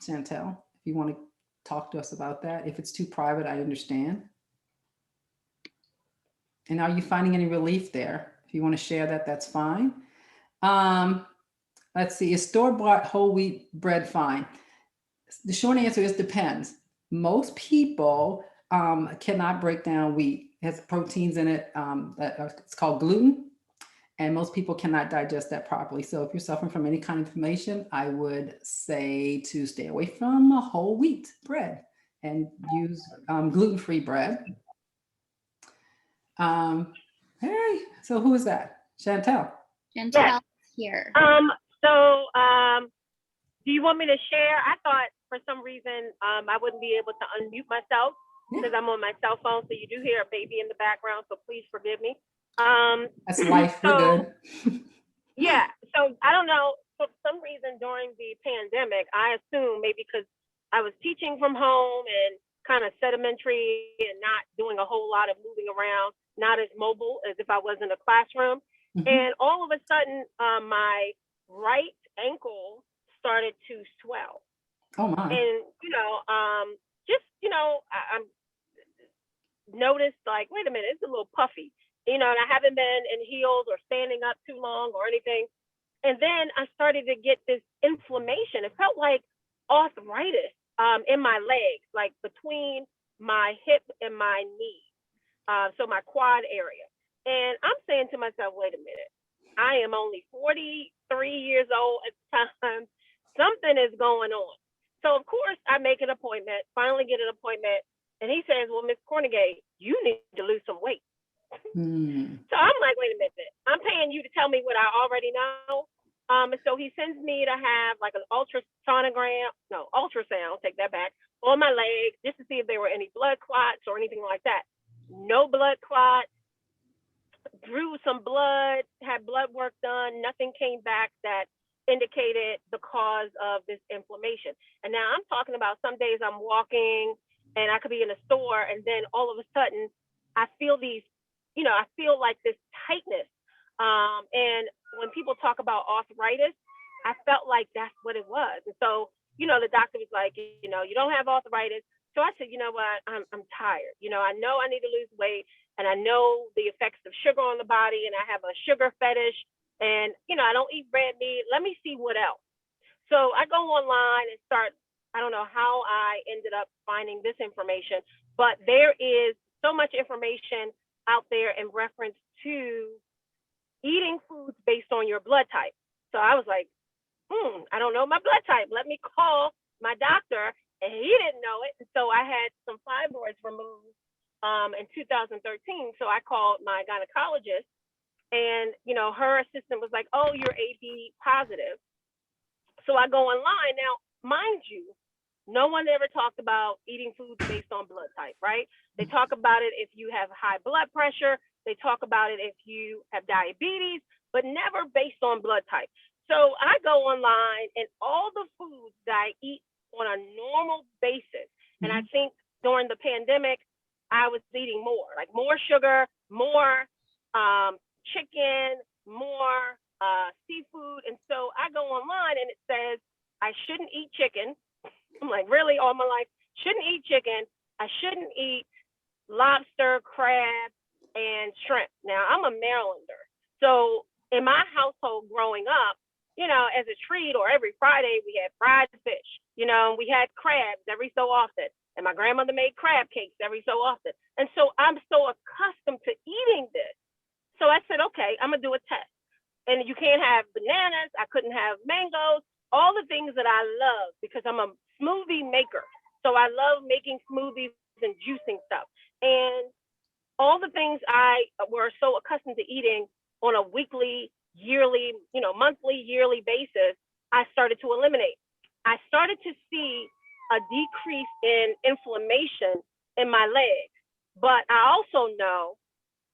Chantel, if you want to talk to us about that. If it's too private, I understand. And are you finding any relief there? If you want to share that, that's fine. Let's see, is store-bought whole wheat bread fine? The short answer is depends. Most people cannot break down wheat. It has proteins in it it's called gluten, and most people cannot digest that properly. So if you're suffering from any kind of inflammation, I would say to stay away from whole wheat bread and use gluten-free bread. Hey, so who is that? Chantel. Chantel here. Do you want me to share? I thought for some reason I wouldn't be able to unmute myself because I'm on my cell phone. So you do hear a baby in the background. So please forgive me. That's life. We're good. Yeah. So I don't know. For some reason during the pandemic, I assume maybe because I was teaching from home and kind of sedimentary and not doing a whole lot of moving around, not as mobile as if I was in a classroom. Mm-hmm. And all of a sudden, my right ankle started to swell. Oh my. And, I noticed like, wait a minute, it's a little puffy, and I haven't been in heels or standing up too long or anything. And then I started to get this inflammation. It felt like arthritis in my legs, like between my hip and my knee. So my quad area. And I'm saying to myself, wait a minute, I am only 43 years old at the time. Something is going on. So of course I make an appointment, finally get an appointment. And he says, well, Miss Cornegay, you need to lose some weight. So I'm like, wait a minute, I'm paying you to tell me what I already know. So he sends me to have like an ultrasound, take that back, on my leg just to see if there were any blood clots or anything like that. No blood clots. Drew some blood, had blood work done. Nothing came back that indicated the cause of this inflammation. And now I'm talking about some days I'm walking and I could be in a store and then all of a sudden I feel these, I feel like this tightness. And when people talk about arthritis, I felt like that's what it was. And so, the doctor was like, you don't have arthritis. So I said, you know what, I'm tired. I know I need to lose weight and I know the effects of sugar on the body and I have a sugar fetish and, I don't eat red meat. Let me see what else. So I go online and start, I don't know how I ended up finding this information, but there is so much information out there in reference to eating foods based on your blood type. So I was like, I don't know my blood type. Let me call my doctor. And he didn't know it. So I had some fibroids removed in 2013. So I called my gynecologist and, her assistant was like, oh, you're AB positive. So I go online. Now, mind you, no one ever talked about eating foods based on blood type, right? They talk about it if you have high blood pressure. They talk about it if you have diabetes, but never based on blood type. So I go online and all the foods that I eat on a normal basis. And I think during the pandemic, I was eating more sugar, more chicken, more seafood. And so I go online and it says I shouldn't eat chicken. I'm like, really, all my life? Shouldn't eat chicken. I shouldn't eat lobster, crab, and shrimp. Now, I'm a Marylander. So in my household growing up, as a treat or every Friday, we had fried fish, we had crabs every so often. And my grandmother made crab cakes every so often. And so I'm so accustomed to eating this. So I said, okay, I'm going to do a test. And you can't have bananas. I couldn't have mangoes, all the things that I love because I'm a smoothie maker. So I love making smoothies and juicing stuff. And all the things I were so accustomed to eating on a weekly, yearly, monthly, yearly basis, I started to eliminate. I started to see a decrease in inflammation in my legs. But I also know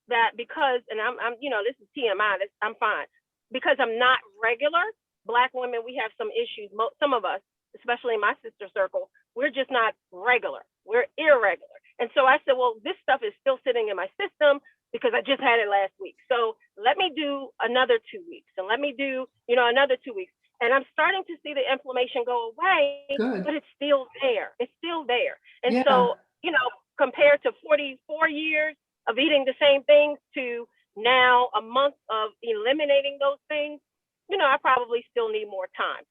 that because, and I'm this is TMI, I'm fine. because I'm not regular, Black women, we have some issues. Some of us, especially in my sister circle, we're just not regular. We're irregular. And so I said, well, this stuff is still sitting in my system because I just had it last week. So let me do another 2 weeks, and let me do, another 2 weeks. And I'm starting to see the inflammation go away, Good. but it's still there. It's still there. And Yeah. so, compared to 44 years of eating the same things to now a month of eliminating those things, I probably still need more time.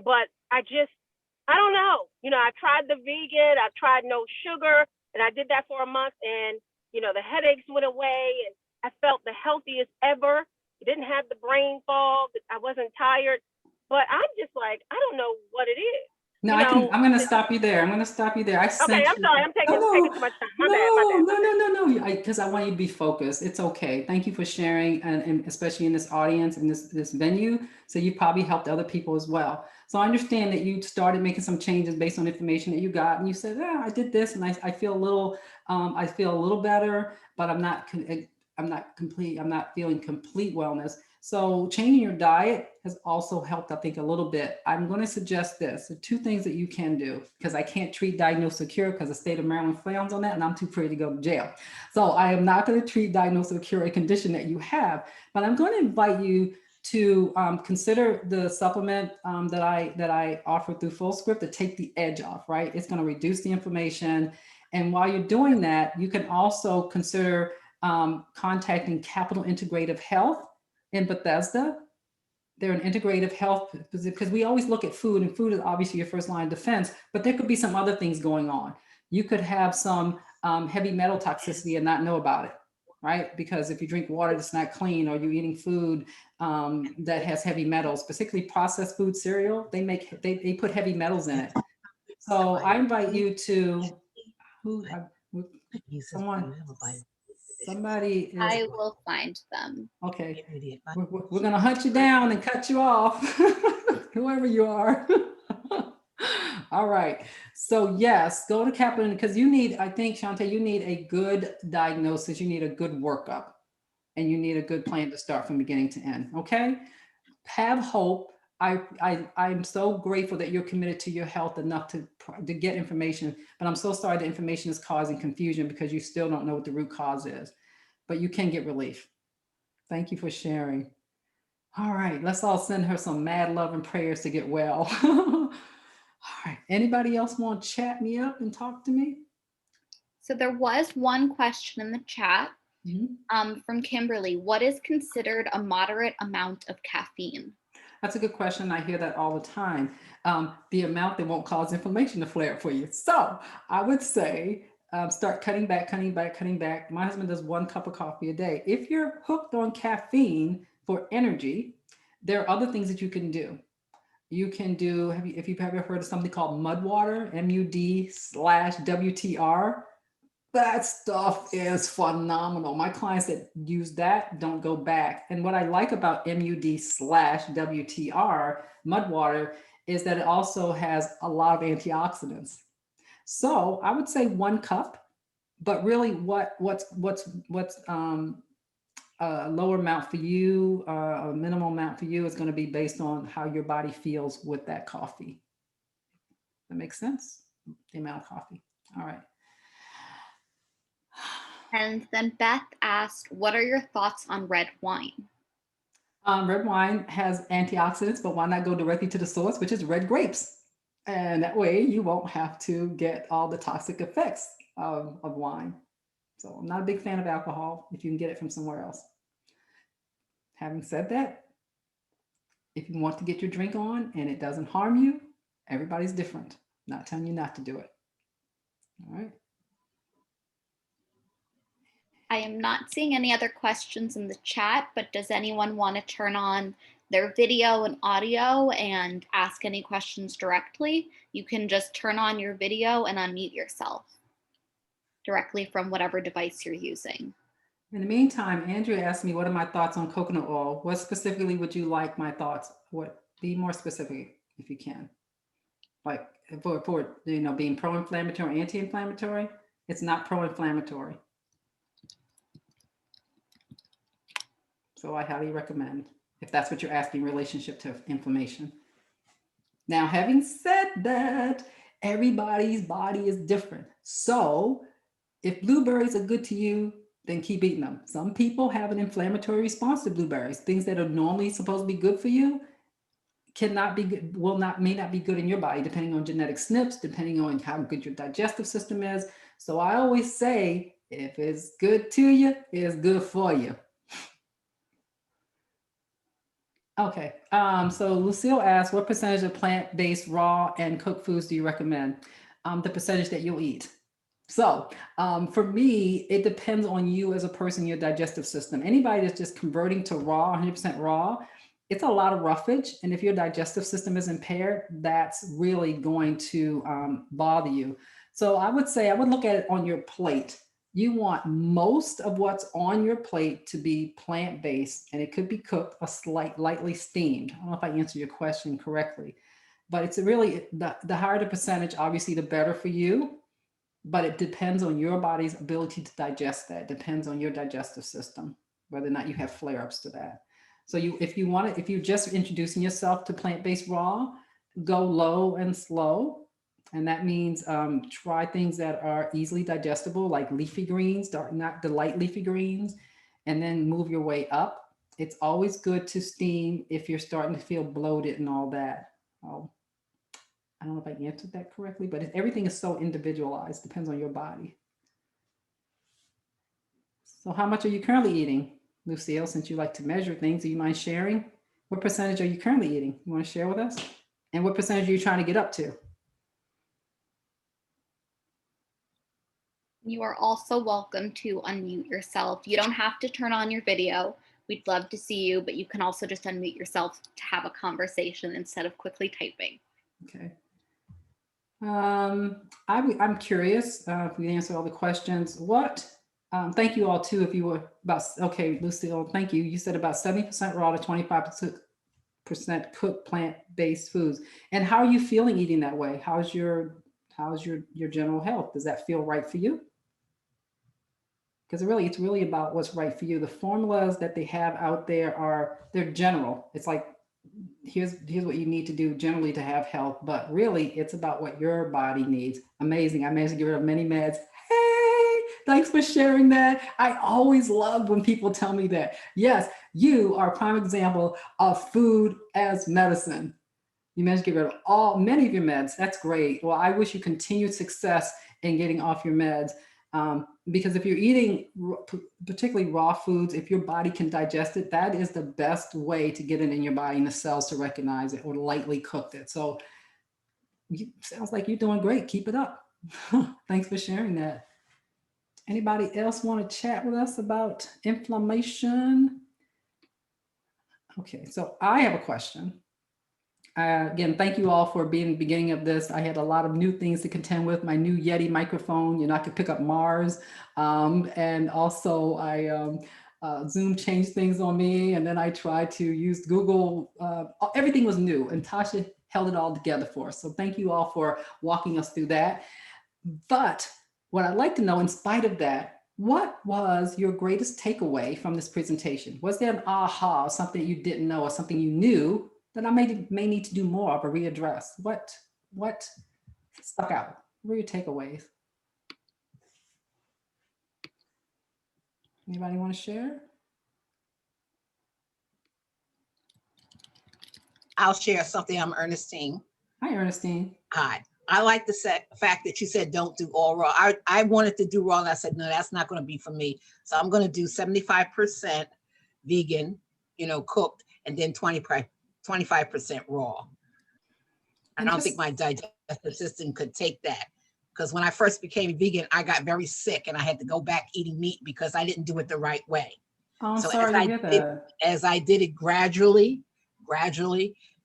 But I don't know. I tried the vegan, I tried no sugar, and I did that for a month, and, the headaches went away, and I felt the healthiest ever. I didn't have the brain fog. I wasn't tired, but I'm just like, I don't know what it is. No, I'm going to stop you there. I'm sorry. I'm sorry. I'm taking too much time. My bad. No. Because I want you to be focused. It's okay. Thank you for sharing, and especially in this audience, in this venue. So you probably helped other people as well. So I understand that you started making some changes based on information that you got, and you said, I did this, and I feel a little better, but I'm not feeling complete wellness. So changing your diet has also helped, I think, a little bit. I'm going to suggest this. There are two things that you can do, because I can't treat, diagnose, or cure, because the state of Maryland frowns on that, and I'm too afraid to go to jail. So I am not going to treat, diagnose, or cure a condition that you have, but I'm going to invite you to consider the supplement that I offer through FullScript to take the edge off, right? It's going to reduce the inflammation. And while you're doing that, you can also consider contacting Capital Integrative Health in Bethesda. They're an integrative health, because we always look at food, and food is obviously your first line of defense, but there could be some other things going on. You could have some heavy metal toxicity and not know about it, right? Because if you drink water that's not clean, or you're eating food that has heavy metals, particularly processed food, cereal, they put heavy metals in it. So I invite you to, somebody is, I will find them. Okay. We're going to hunt you down and cut you off, whoever you are. All right. So yes, go to Capital, because you need, I think, Shantae, you need a good diagnosis. You need a good workup, and you need a good plan to start from beginning to end. Okay. Have hope. I'm so grateful that you're committed to your health enough to get information, but I'm so sorry the information is causing confusion because you still don't know what the root cause is, but you can get relief. Thank you for sharing. All right, let's all send her some mad love and prayers to get well. All right, anybody else want to chat me up and talk to me? So there was one question in the chat from Kimberly. What is considered a moderate amount of caffeine? That's a good question. I hear that all the time. The amount that won't cause inflammation to flare up for you. So I would say start cutting back. My husband does 1 cup of coffee a day. If you're hooked on caffeine for energy, there are other things that you can do. You can do, if you've ever heard of something called mud water, MUD/WTR, that stuff is phenomenal. My clients that use that don't go back. And what I like about MUD/WTR, mud water, is that it also has a lot of antioxidants. So I would say 1 cup, but really what's a lower amount for you, a minimal amount for you is going to be based on how your body feels with that coffee. That makes sense? The amount of coffee. All right. And then Beth asked, what are your thoughts on red wine? Red wine has antioxidants, but why not go directly to the source, which is red grapes? And that way you won't have to get all the toxic effects of wine. So I'm not a big fan of alcohol if you can get it from somewhere else. Having said that, if you want to get your drink on and it doesn't harm you, everybody's different. I'm not telling you not to do it. All right. I am not seeing any other questions in the chat, but does anyone want to turn on their video and audio and ask any questions directly? You can just turn on your video and unmute yourself directly from whatever device you're using. In the meantime, Andrea asked me, what are my thoughts on coconut oil? What specifically would you like my thoughts? Be more specific if you can. Like for being pro-inflammatory, anti-inflammatory, it's not pro-inflammatory. So I highly recommend. if that's what you're asking, relationship to inflammation. Now, having said that, everybody's body is different. So if blueberries are good to you, then keep eating them. Some people have an inflammatory response to blueberries. Things that are normally supposed to be good for you cannot be good, may not be good in your body, depending on genetic SNPs, depending on how good your digestive system is. So I always say, if it's good to you, it's good for you. Okay, so Lucille asked, what percentage of plant-based raw and cooked foods do you recommend? The percentage that you'll eat. So for me, it depends on you as a person, your digestive system. Anybody that's just converting to raw, 100% raw, it's a lot of roughage. And if your digestive system is impaired, that's really going to bother you. So I would say, I would look at it on your plate. You want most of what's on your plate to be plant-based, and it could be cooked or lightly steamed. I don't know if I answered your question correctly, but it's really, the higher the percentage, obviously, the better for you. But it depends on your body's ability to digest that. It depends on your digestive system, whether or not you have flare-ups to that. So if you're just introducing yourself to plant-based raw, go low and slow. And that means try things that are easily digestible, like leafy greens, not the light leafy greens, and then move your way up. It's always good to steam if you're starting to feel bloated and all that. I don't know if I answered that correctly, but everything is so individualized, depends on your body. So how much are you currently eating, Lucille, since you like to measure things? Do you mind sharing? What percentage are you currently eating? You want to share with us? And what percentage are you trying to get up to? You are also welcome to unmute yourself. You don't have to turn on your video. We'd love to see you, but you can also just unmute yourself to have a conversation instead of quickly typing. Okay. I'm curious if we answer all the questions. Thank you all too. If you were okay, Lucille, thank you. You said about 70% raw to 25% cooked plant-based foods. And how are you feeling eating that way? How's your general health? Does that feel right for you? Because it's really about what's right for you. The formulas that they have out there they're general. It's like, here's what you need to do generally to have health, but really it's about what your body needs. Amazing. I managed to get rid of many meds. Hey, thanks for sharing that. I always love when people tell me that. Yes, you are a prime example of food as medicine. You managed to get rid of many of your meds. That's great. Well, I wish you continued success in getting off your meds. Because if you're eating particularly raw foods, if your body can digest it, that is the best way to get it in your body and the cells to recognize it, or lightly cooked it. So sounds like you're doing great. Keep it up. Thanks for sharing that. Anybody else want to chat with us about inflammation? Okay, so I have a question. Again, thank you all for being the beginning of this. I had a lot of new things to contend with. My new Yeti microphone, I could pick up Mars. And also Zoom changed things on me. And then I tried to use Google. Everything was new, and Tasha held it all together for us. So thank you all for walking us through that. But what I'd like to know, in spite of that, what was your greatest takeaway from this presentation? Was there an aha, something you didn't know, or something you knew that I may need to do more of or readdress? What stuck out? What were your takeaways? Anybody want to share? I'll share something. I'm Ernestine. Hi, Ernestine. Hi. I like the fact that you said don't do all raw. I wanted to do raw, and I said, no, that's not going to be for me. So I'm going to do 75% vegan, cooked, and then 25% raw. I don't think my digestive system could take that, because when I first became vegan, I got very sick and I had to go back eating meat because I didn't do it the right way. Oh, I'm sorry to hear that. As I did it gradually,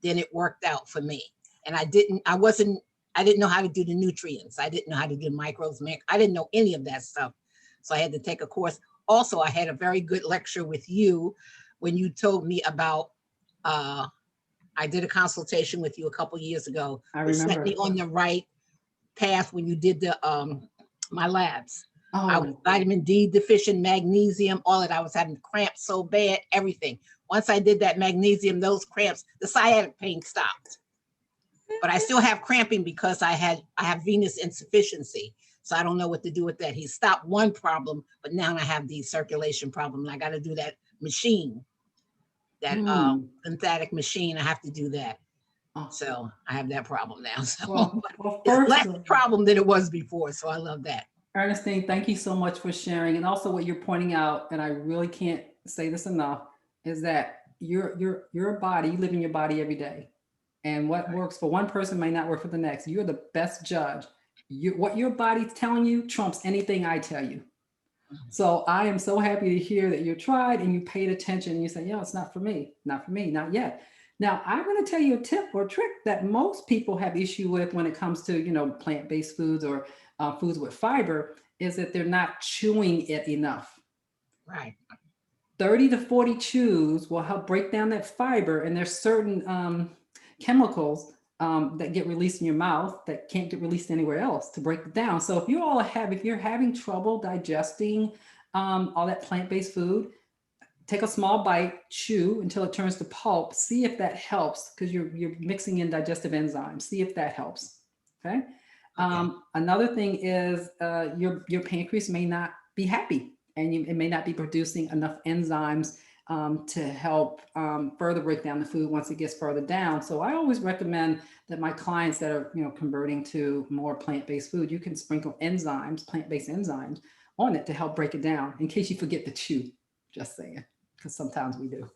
then it worked out for me. And I didn't know how to do the nutrients. I didn't know how to do micros. I didn't know any of that stuff. So I had to take a course. Also, I had a very good lecture with you when you told me about, I did a consultation with you a couple years ago. I remember. Set me on the right path when you did my labs. I was Oh, vitamin D deficient, magnesium, all that. I was having cramps so bad, everything. Once I did that magnesium, those cramps, the sciatic pain stopped. But I still have cramping because I have venous insufficiency. So I don't know what to do with that. He stopped one problem, but now I have the circulation problem. And I got to do that machine, that mm. lymphatic machine. I have to do that. Oh, So I have that problem now. So well, it's first, less problem than it was before. So I love that. Ernestine, thank you so much for sharing. And also what you're pointing out, and I really can't say this enough, is that your body, you live in your body every day. And what Right. works for one person may not work for the next. You're the best judge. What your body's telling you trumps anything I tell you. So I am so happy to hear that you tried and you paid attention and you said, yeah, it's not for me, not for me, not yet. Now, I'm going to tell you a tip or trick that most people have issue with when it comes to, plant-based foods or foods with fiber, is that they're not chewing it enough. Right. 30 to 40 chews will help break down that fiber, and there's certain chemicals that get released in your mouth that can't get released anywhere else to break it down. So if you're having trouble digesting all that plant-based food, take a small bite, chew until it turns to pulp, see if that helps, because you're mixing in digestive enzymes. See if that helps. Okay. Another thing is your pancreas may not be happy, and it may not be producing enough enzymes to help further break down the food once it gets further down. So I always recommend that my clients that are converting to more plant-based food, you can sprinkle enzymes, plant-based enzymes on it to help break it down in case you forget to chew. Just saying, because sometimes we do.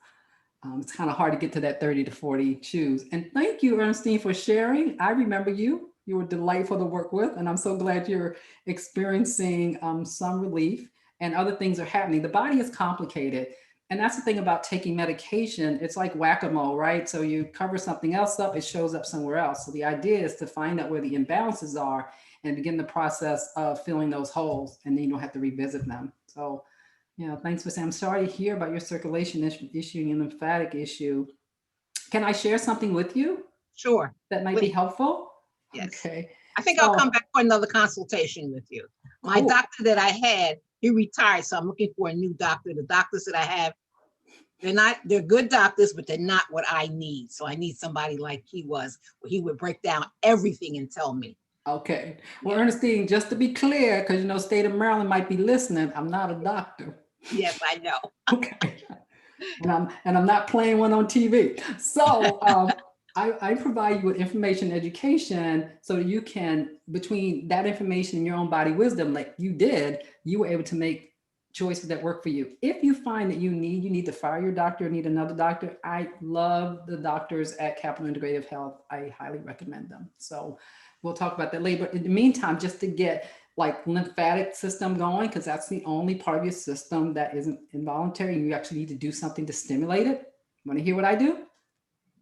It's kind of hard to get to that 30 to 40 chews. And thank you, Ernestine, for sharing. I remember you. You were delightful to work with, and I'm so glad you're experiencing some relief and other things are happening. The body is complicated. And that's the thing about taking medication. It's like whack-a-mole, right? So you cover something else up, it shows up somewhere else. So the idea is to find out where the imbalances are and begin the process of filling those holes, and then you don't have to revisit them. So yeah, thanks for saying. I'm sorry to hear about your circulation issue and your lymphatic issue. Can I share something with you Sure. that might be Please. helpful? Yes. Okay. I think I'll come back for another consultation with you. My Cool. doctor that I had, he retired, so I'm looking for a new doctor. The doctors that I have, they're good doctors, but they're not what I need. So I need somebody like he was, where he would break down everything and tell me. Okay. Well, Ernestine, just to be clear, because state of Maryland might be listening, I'm not a doctor. Yes, I know. Okay. And I'm not playing one on TV. So I provide you with information, education, so that you can, between that information and your own body wisdom, like you did, you were able to make choices that work for you. If you find that you need to fire your doctor or need another doctor, I love the doctors at Capital Integrative Health. I highly recommend them. So we'll talk about that later. But in the meantime, just to get like lymphatic system going, because that's the only part of your system that isn't involuntary. You actually need to do something to stimulate it. Want to hear what I do?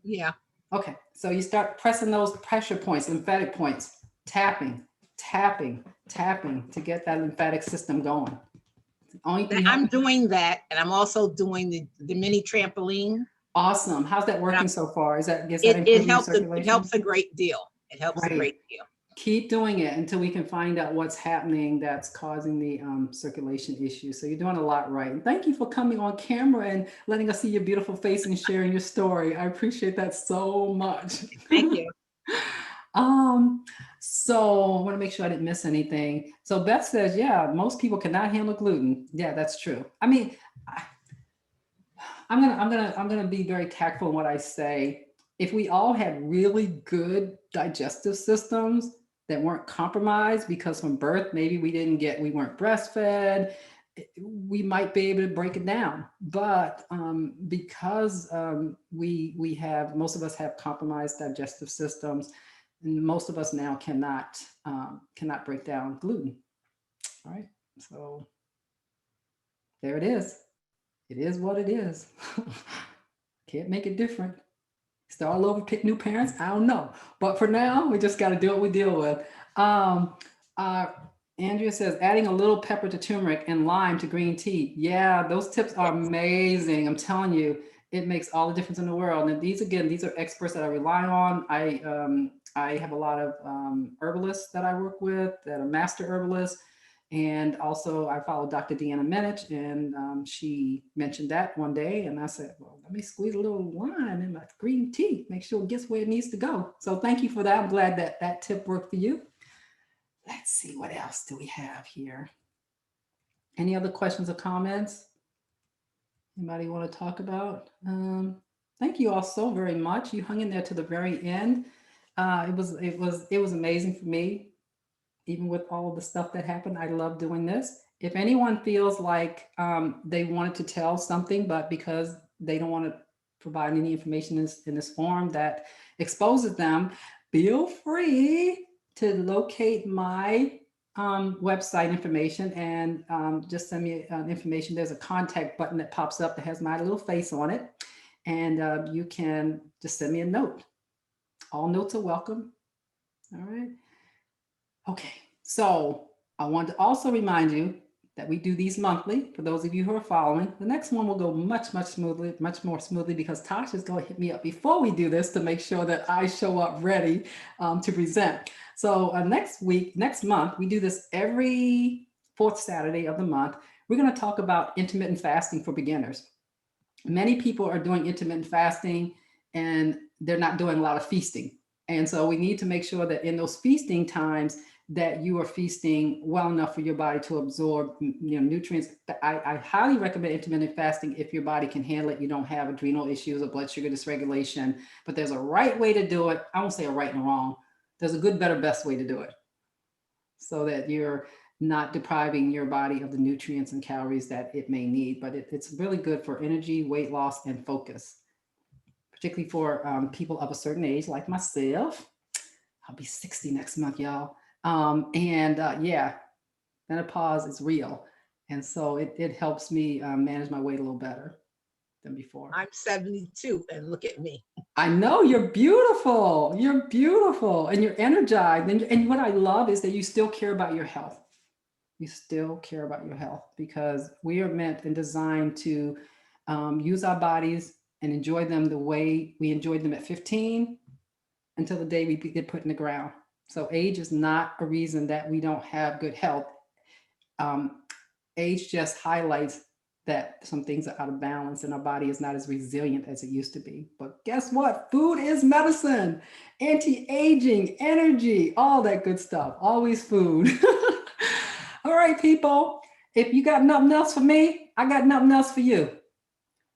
Yeah. Okay. So you start pressing those pressure points, lymphatic points, tapping to get that lymphatic system going. I'm doing that, and I'm also doing the mini trampoline. Awesome. How's that working so far? Is that it helps? It helps a great deal. It helps a great deal. Keep doing it until we can find out what's happening that's causing the circulation issue. So you're doing a lot right. And thank you for coming on camera and letting us see your beautiful face and sharing your story. I appreciate that so much. Thank you. So I want to make sure I didn't miss anything. So Beth says, yeah, most people cannot handle gluten. Yeah, that's true. I mean, I'm gonna be very tactful in what I say. If we all had really good digestive systems that weren't compromised because from birth, maybe we weren't breastfed, we might be able to break it down. But because most of us have compromised digestive systems, and most of us now cannot break down gluten. All right, so there it is. It is what it is. Can't make it different. Start all over, pick new parents. I don't know. But for now, we just got to do what we deal with. Andrea says, adding a little pepper to turmeric and lime to green tea. Yeah, those tips are amazing. I'm telling you, it makes all the difference in the world. And these are experts that I rely on. I have a lot of herbalists that I work with that are master herbalists. And also I follow Dr. Deanna Minich, and she mentioned that one day, and I said, well, let me squeeze a little lime in my green tea, make sure it gets where it needs to go. So thank you for that. I'm glad that that tip worked for you. Let's see, what else do we have here? Any other questions or comments? Anybody want to talk about? Thank you all so very much. You hung in there to the very end. It was amazing for me, even with all of the stuff that happened. I love doing this. If anyone feels like they wanted to tell something, but because they don't want to provide any information in this form that exposes them, feel free to locate my website information and just send me information. There's a contact button that pops up that has my little face on it. And you can just send me a note. All notes are welcome. All right. Okay. So I want to also remind you that we do these monthly. For those of you who are following, the next one will go much more smoothly, because Tasha's going to hit me up before we do this to make sure that I show up ready to present. So next month, we do this every fourth Saturday of the month. We're going to talk about intermittent fasting for beginners. Many people are doing intermittent fasting and they're not doing a lot of feasting. And so we need to make sure that in those feasting times that you are feasting well enough for your body to absorb, nutrients. I highly recommend intermittent fasting if your body can handle it. You don't have adrenal issues or blood sugar dysregulation, but there's a right way to do it. I won't say a right and a wrong. There's a good, better, best way to do it, so that you're not depriving your body of the nutrients and calories that it may need. But it's really good for energy, weight loss, and focus, particularly for people of a certain age like myself. I'll be 60 next month, y'all. Yeah, menopause is real. And so it helps me manage my weight a little better than before. I'm 72 and look at me. I know, you're beautiful. You're beautiful and you're energized. And what I love is that you still care about your health. You still care about your health, because we are meant and designed to use our bodies and enjoy them the way we enjoyed them at 15 until the day we get put in the ground. So age is not a reason that we don't have good health. Age just highlights that some things are out of balance and our body is not as resilient as it used to be. But guess what? Food is medicine, anti-aging, energy, all that good stuff. Always food. All right, people. If you got nothing else for me, I got nothing else for you.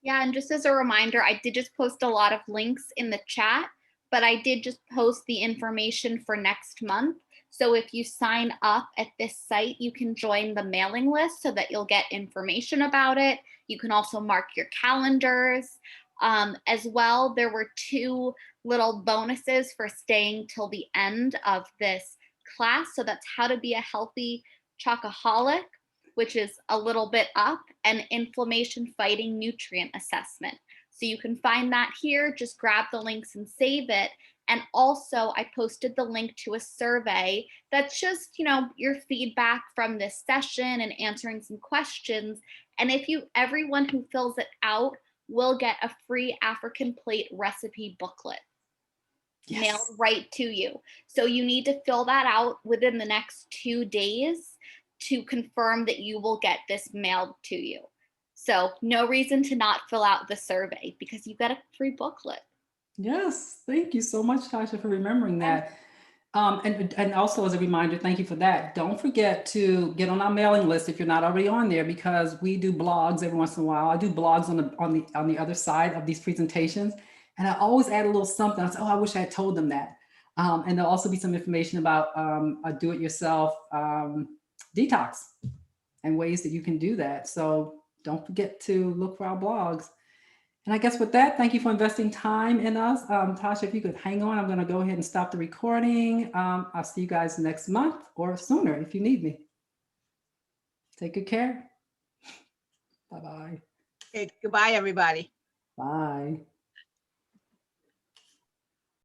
Yeah, and just as a reminder, I did just post a lot of links in the chat, but I did just post the information for next month. So if you sign up at this site, you can join the mailing list so that you'll get information about it. You can also mark your calendars. As well, there were 2 little bonuses for staying till the end of this class. So that's how to be a healthy chocoholic, which is a little bit up, and inflammation fighting nutrient assessment. So you can find that here, just grab the links and save it. And also I posted the link to a survey that's just, your feedback from this session and answering some questions. And everyone who fills it out will get a free African plate recipe booklet. Yes. Mailed right to you. So you need to fill that out within the next 2 days to confirm that you will get this mailed to you. So no reason to not fill out the survey, because you got a free booklet. Yes, thank you so much, Tasha, for remembering that. And also as a reminder, thank you for that. Don't forget to get on our mailing list if you're not already on there, because we do blogs every once in a while. I do blogs on the other side of these presentations, and I always add a little something. I say, oh, I wish I had told them that. And there'll also be some information about a do-it-yourself detox and ways that you can do that. So don't forget to look for our blogs. And I guess with that, thank you for investing time in us. Tasha, if you could hang on, I'm going to go ahead and stop the recording. I'll see you guys next month or sooner if you need me. Take good care. Bye-bye. Okay, goodbye, everybody. Bye.